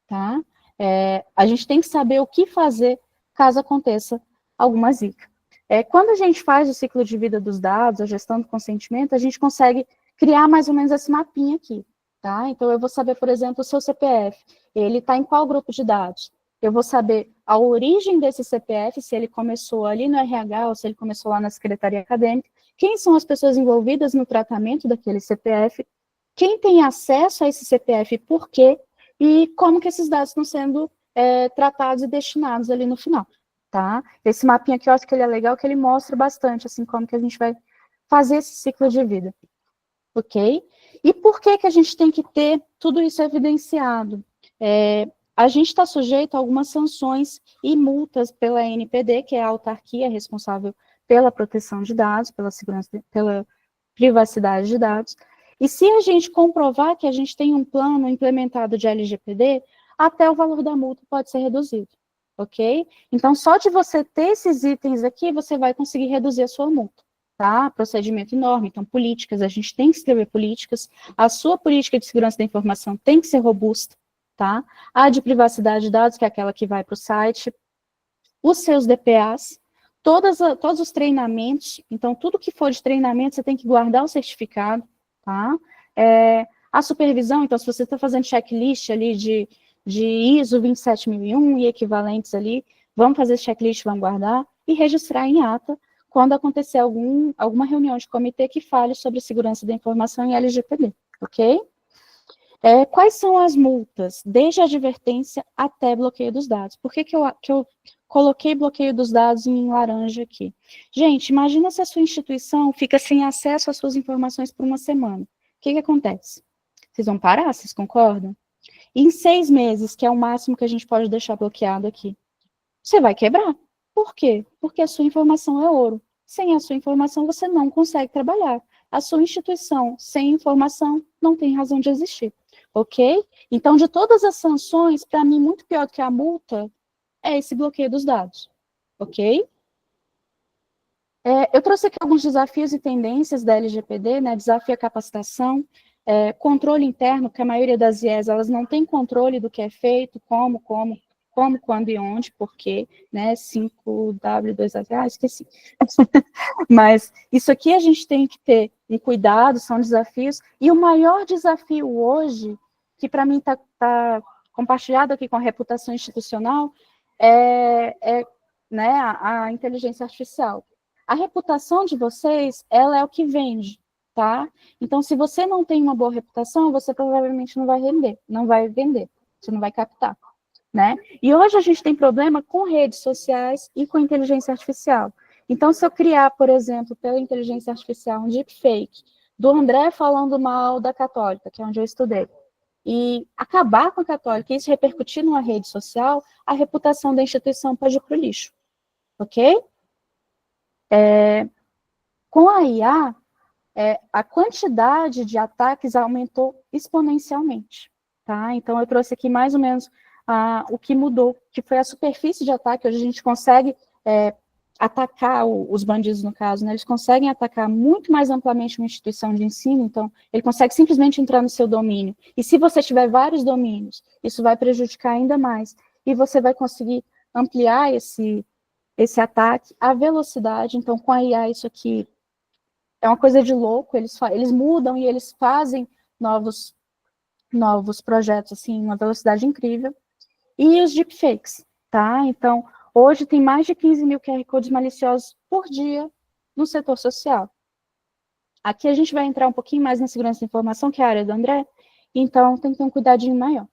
Tá? A gente tem que saber o que fazer caso aconteça alguma zica. Quando a gente faz o ciclo de vida dos dados, a gestão do consentimento, a gente consegue criar mais ou menos esse mapinha aqui, tá? Então, eu vou saber, por exemplo, o seu CPF, ele está em qual grupo de dados? Eu vou saber a origem desse CPF, se ele começou ali no RH ou se ele começou lá na Secretaria Acadêmica, quem são as pessoas envolvidas no tratamento daquele CPF, quem tem acesso a esse CPF e por quê, e como que esses dados estão sendo tratados e destinados ali no final. Tá? Esse mapinha aqui, eu acho que ele é legal, que ele mostra bastante, assim, como que a gente vai fazer esse ciclo de vida, ok? E por que que a gente tem que ter tudo isso evidenciado? A gente está sujeito a algumas sanções e multas pela NPD, que é a autarquia responsável pela proteção de dados, pela segurança, pela privacidade de dados, e se a gente comprovar que a gente tem um plano implementado de LGPD, até o valor da multa pode ser reduzido. Ok? Então, só de você ter esses itens aqui, você vai conseguir reduzir a sua multa, tá? Procedimento enorme, então, políticas, a gente tem que escrever políticas, a sua política de segurança da informação tem que ser robusta, tá? A de privacidade de dados, que é aquela que vai para o site, os seus DPAs, todos os treinamentos, então, tudo que for de treinamento, você tem que guardar o certificado, tá? A supervisão, então, se você está fazendo checklist ali de ISO 27001 e equivalentes ali, vamos fazer esse checklist, vamos guardar, e registrar em ata quando acontecer alguma reunião de comitê que fale sobre segurança da informação em LGPD, ok? Quais são as multas? Desde a advertência até bloqueio dos dados. Por que eu coloquei bloqueio dos dados em laranja aqui? Gente, imagina se a sua instituição fica sem acesso às suas informações por uma semana. O que acontece? Vocês vão parar, vocês concordam? Em 6 meses, que é o máximo que a gente pode deixar bloqueado aqui, você vai quebrar. Por quê? Porque a sua informação é ouro. Sem a sua informação, você não consegue trabalhar. A sua instituição, sem informação, não tem razão de existir. Ok? Então, de todas as sanções, para mim, muito pior do que a multa, é esse bloqueio dos dados. Ok? Eu trouxe aqui alguns desafios e tendências da LGPD, né? Desafio à capacitação, controle interno, que a maioria das IES, elas não têm controle do que é feito, como, quando e onde, por quê, né, 5W2H, esqueci. Mas isso aqui a gente tem que ter um cuidado, são desafios, e o maior desafio hoje, que para mim está compartilhado aqui com a reputação institucional, né, a inteligência artificial. A reputação de vocês, ela é o que vende, tá? Então, se você não tem uma boa reputação, você provavelmente não vai vender, você não vai captar, né? E hoje a gente tem problema com redes sociais e com inteligência artificial. Então, se eu criar, por exemplo, pela inteligência artificial, um deepfake do André falando mal da Católica, que é onde eu estudei, e acabar com a Católica e isso repercutir numa rede social, a reputação da instituição pode ir para o lixo, ok? Com a IA, a quantidade de ataques aumentou exponencialmente, tá? Então, eu trouxe aqui mais ou menos o que mudou, que foi a superfície de ataque. Hoje a gente consegue atacar os bandidos, no caso, né, eles conseguem atacar muito mais amplamente uma instituição de ensino, então, ele consegue simplesmente entrar no seu domínio. E se você tiver vários domínios, isso vai prejudicar ainda mais. E você vai conseguir ampliar esse ataque, a velocidade. Então, com a IA, isso aqui é uma coisa de louco, eles mudam e eles fazem novos projetos, assim, uma velocidade incrível. E os deepfakes, tá? Então, hoje tem mais de 15 mil QR Codes maliciosos por dia no setor social. Aqui a gente vai entrar um pouquinho mais na segurança da informação, que é a área do André, então tem que ter um cuidadinho maior.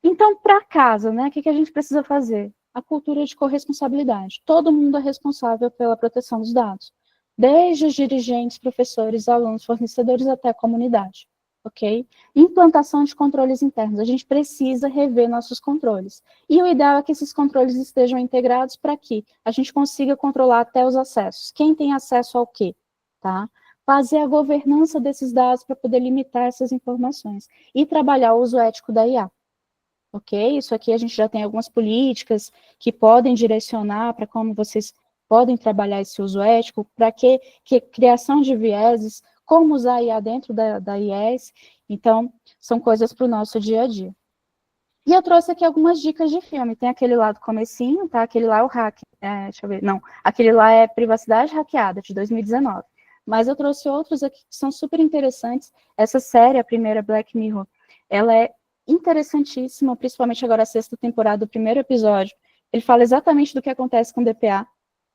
Então, para casa, né, o que a gente precisa fazer? A cultura de corresponsabilidade. Todo mundo é responsável pela proteção dos dados, desde os dirigentes, professores, alunos, fornecedores até a comunidade. Ok? Implantação de controles internos. A gente precisa rever nossos controles. E o ideal é que esses controles estejam integrados para que a gente consiga controlar até os acessos. Quem tem acesso ao quê? Tá? Fazer a governança desses dados para poder limitar essas informações. E trabalhar o uso ético da IA. Ok? Isso aqui a gente já tem algumas políticas que podem direcionar para como vocês podem trabalhar esse uso ético, para que criação de vieses, como usar a IA dentro da IES, então, são coisas para o nosso dia a dia. E eu trouxe aqui algumas dicas de filme, tem aquele lá do comecinho, tá? Aquele lá é o hack, deixa eu ver, não, aquele lá é Privacidade Hackeada, de 2019. Mas eu trouxe outros aqui que são super interessantes. Essa série, a primeira, Black Mirror, ela é interessantíssima, principalmente agora a 6ª temporada, o primeiro episódio. Ele fala exatamente do que acontece com o DPA,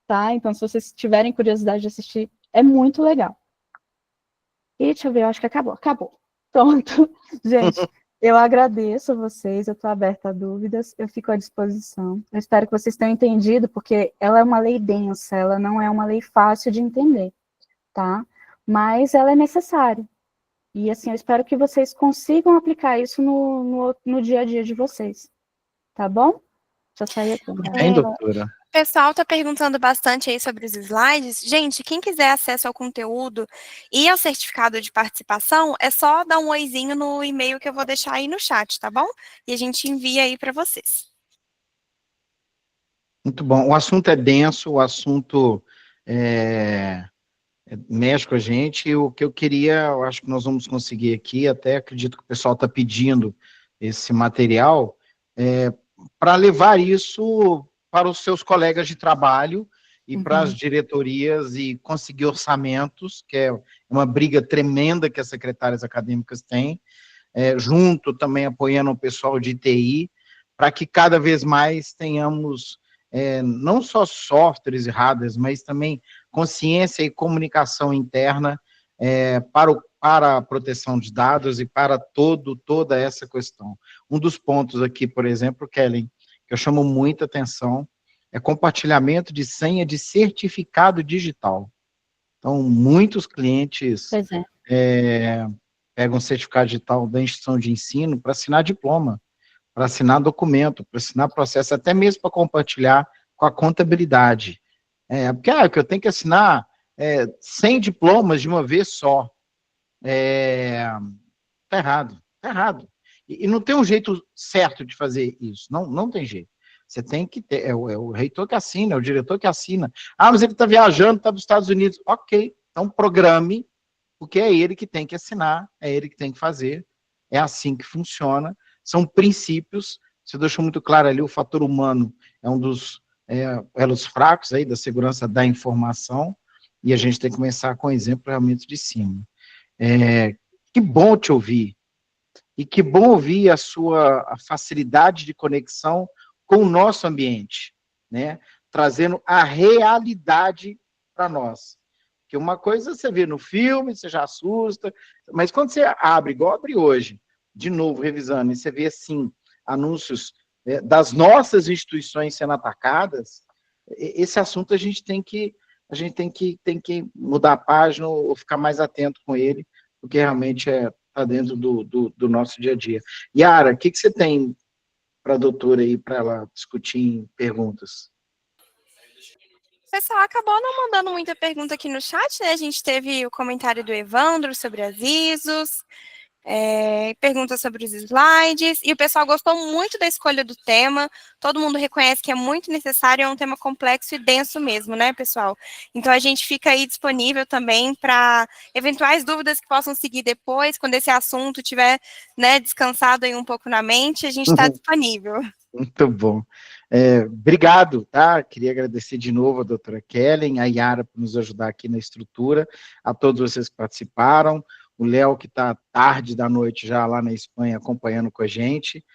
tá? Então, se vocês tiverem curiosidade de assistir, é muito legal. E deixa eu ver, eu acho que acabou. Pronto. Gente, eu agradeço a vocês, eu estou aberta a dúvidas, eu fico à disposição. Eu espero que vocês tenham entendido, porque ela é uma lei densa, ela não é uma lei fácil de entender, tá? Mas ela é necessária. E, assim, eu espero que vocês consigam aplicar isso no dia a dia de vocês. Tá bom? Deixa eu sair aqui. Bem, doutora. O pessoal está perguntando bastante aí sobre os slides. Gente, quem quiser acesso ao conteúdo e ao certificado de participação, é só dar um oizinho no e-mail que eu vou deixar aí no chat, tá bom? E a gente envia aí para vocês. Muito bom. O assunto é denso, o assunto mexe com a gente. E o que eu queria, eu acho que nós vamos conseguir aqui, até acredito que o pessoal está pedindo esse material, para levar isso para os seus colegas de trabalho e para as diretorias e conseguir orçamentos, que é uma briga tremenda que as secretárias acadêmicas têm, junto também apoiando o pessoal de TI, para que cada vez mais tenhamos não só softwares e hardwares, mas também consciência e comunicação interna para a proteção de dados e para toda essa questão. Um dos pontos aqui, por exemplo, Kellen, que eu chamo muita atenção, é compartilhamento de senha de certificado digital. Então, muitos clientes pegam certificado digital da instituição de ensino para assinar diploma, para assinar documento, para assinar processo, até mesmo para compartilhar com a contabilidade. Porque eu tenho que assinar 100 diplomas de uma vez só. Tá errado. E não tem um jeito certo de fazer isso, não tem jeito. Você tem que ter, é o reitor que assina, é o diretor que assina. Mas ele está viajando, está dos Estados Unidos. Ok, então programe, porque é ele que tem que assinar, é ele que tem que fazer, é assim que funciona. São princípios, você deixou muito claro ali, o fator humano é um dos elos fracos aí da segurança da informação, e a gente tem que começar com exemplo realmente de cima. Que bom te ouvir, e que bom ouvir a sua facilidade de conexão com o nosso ambiente, né? Trazendo a realidade para nós. Porque uma coisa você vê no filme, você já assusta, mas quando você abre, igual abre hoje, de novo, revisando, e você vê, assim, anúncios das nossas instituições sendo atacadas, esse assunto a gente tem que mudar a página ou ficar mais atento com ele, porque realmente está dentro do nosso dia a dia. Yara, o que você tem para a doutora aí, para ela discutir em perguntas? O pessoal acabou não mandando muita pergunta aqui no chat, né? A gente teve o comentário do Evandro sobre as ISOs. perguntas sobre os slides, e o pessoal gostou muito da escolha do tema, todo mundo reconhece que é muito necessário, é um tema complexo e denso mesmo, né, pessoal? Então, a gente fica aí disponível também para eventuais dúvidas que possam seguir depois, quando esse assunto tiver, né, descansado aí um pouco na mente, a gente está disponível. Muito bom. Obrigado, tá? Queria agradecer de novo a doutora Kellen, a Yara por nos ajudar aqui na estrutura, a todos vocês que participaram, o Léo que está tarde da noite já lá na Espanha acompanhando com a gente,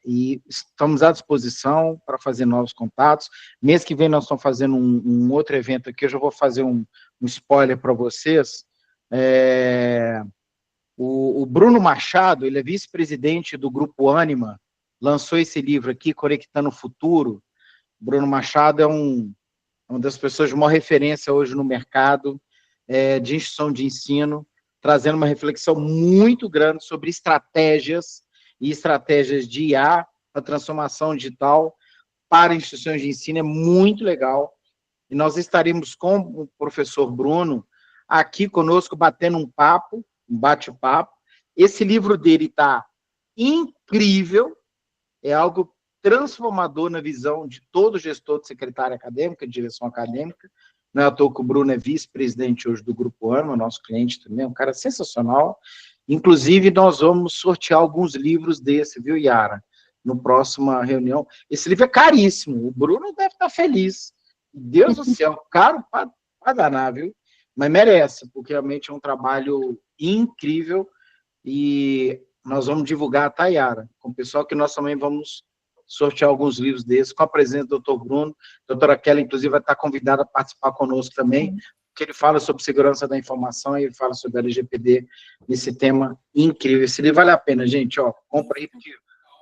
e estamos à disposição para fazer novos contatos. Mês que vem nós estamos fazendo um outro evento aqui, eu já vou fazer um spoiler para vocês. O Bruno Machado, ele é vice-presidente do Grupo Ânima, lançou esse livro aqui, Conectando o Futuro. Bruno Machado é uma das pessoas de maior referência hoje no mercado de instituição de ensino, trazendo uma reflexão muito grande sobre estratégias de IA, a transformação digital para instituições de ensino, é muito legal. E nós estaremos com o professor Bruno aqui conosco, batendo um bate-papo. Esse livro dele está incrível, é algo transformador na visão de todo gestor de secretária acadêmica, de direção acadêmica. Não é à toa que o Bruno é vice-presidente hoje do Grupo Ânima, nosso cliente também, um cara sensacional. Inclusive, nós vamos sortear alguns livros desse, viu, Yara? No próxima reunião. Esse livro é caríssimo, o Bruno deve estar feliz. Deus do céu, caro para danar, viu? Mas merece, porque realmente é um trabalho incrível e nós vamos divulgar, tá, Yara? Com o pessoal que nós também vamos sortear alguns livros desses, com a presença do Dr. Bruno. A doutora Kelly, inclusive, vai estar convidada a participar conosco também, porque ele fala sobre segurança da informação e ele fala sobre a LGPD, nesse tema incrível. Esse livro vale a pena, gente, ó, compra aí, porque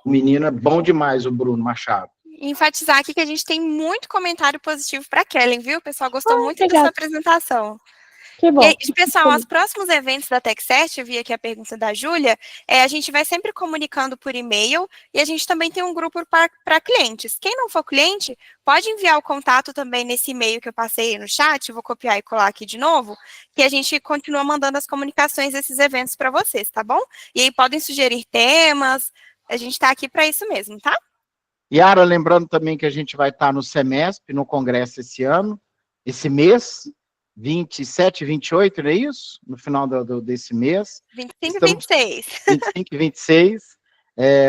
o menino é bom demais, o Bruno Machado. Enfatizar aqui que a gente tem muito comentário positivo para a Kellen, viu? O pessoal gostou muito dessa apresentação. Que bom. E, pessoal, os próximos eventos da TechCert, eu vi aqui a pergunta da Júlia, a gente vai sempre comunicando por e-mail e a gente também tem um grupo para clientes. Quem não for cliente, pode enviar o contato também nesse e-mail que eu passei no chat, vou copiar e colar aqui de novo, que a gente continua mandando as comunicações desses eventos para vocês, tá bom? E aí podem sugerir temas, a gente está aqui para isso mesmo, tá? Yara, lembrando também que a gente vai estar no Semesp, no congresso esse mês, 27 e 28, não é isso? No final desse mês. 25 e 26. 25 e 26.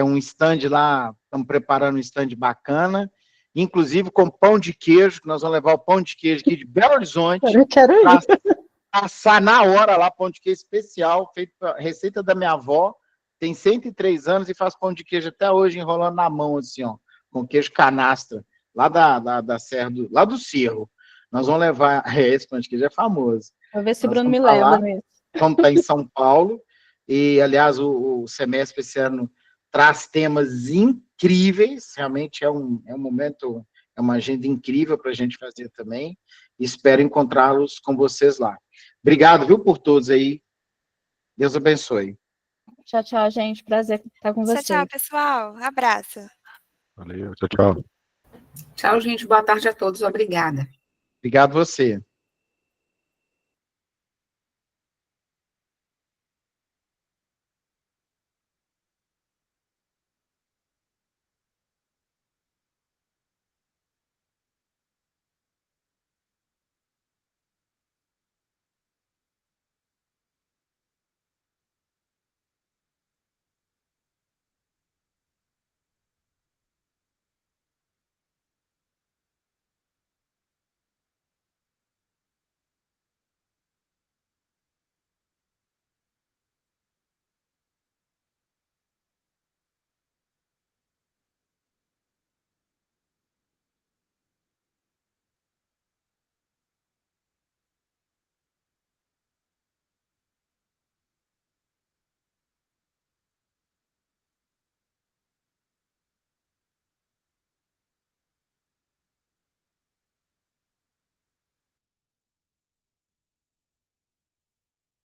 Um stand lá, estamos preparando um stand bacana, inclusive com pão de queijo, que nós vamos levar o pão de queijo aqui de Belo Horizonte. Eu quero ir. Passar na hora lá, pão de queijo especial, feito receita da minha avó, tem 103 anos e faz pão de queijo até hoje, enrolando na mão, assim, ó, com queijo canastra, lá da Serra, lá do Cerro. Nós vamos levar, esse pão de queijo é famoso. Vou ver se o Bruno me leva mesmo. Vamos estar em São Paulo, e, aliás, o semestre esse ano traz temas incríveis, realmente é um momento, é uma agenda incrível para a gente fazer também, e espero encontrá-los com vocês lá. Obrigado, viu, por todos aí. Deus abençoe. Tchau, tchau, gente. Prazer estar com vocês. Tchau, pessoal. Abraço. Valeu, tchau, tchau. Tchau, gente. Boa tarde a todos. Obrigada. Obrigado você.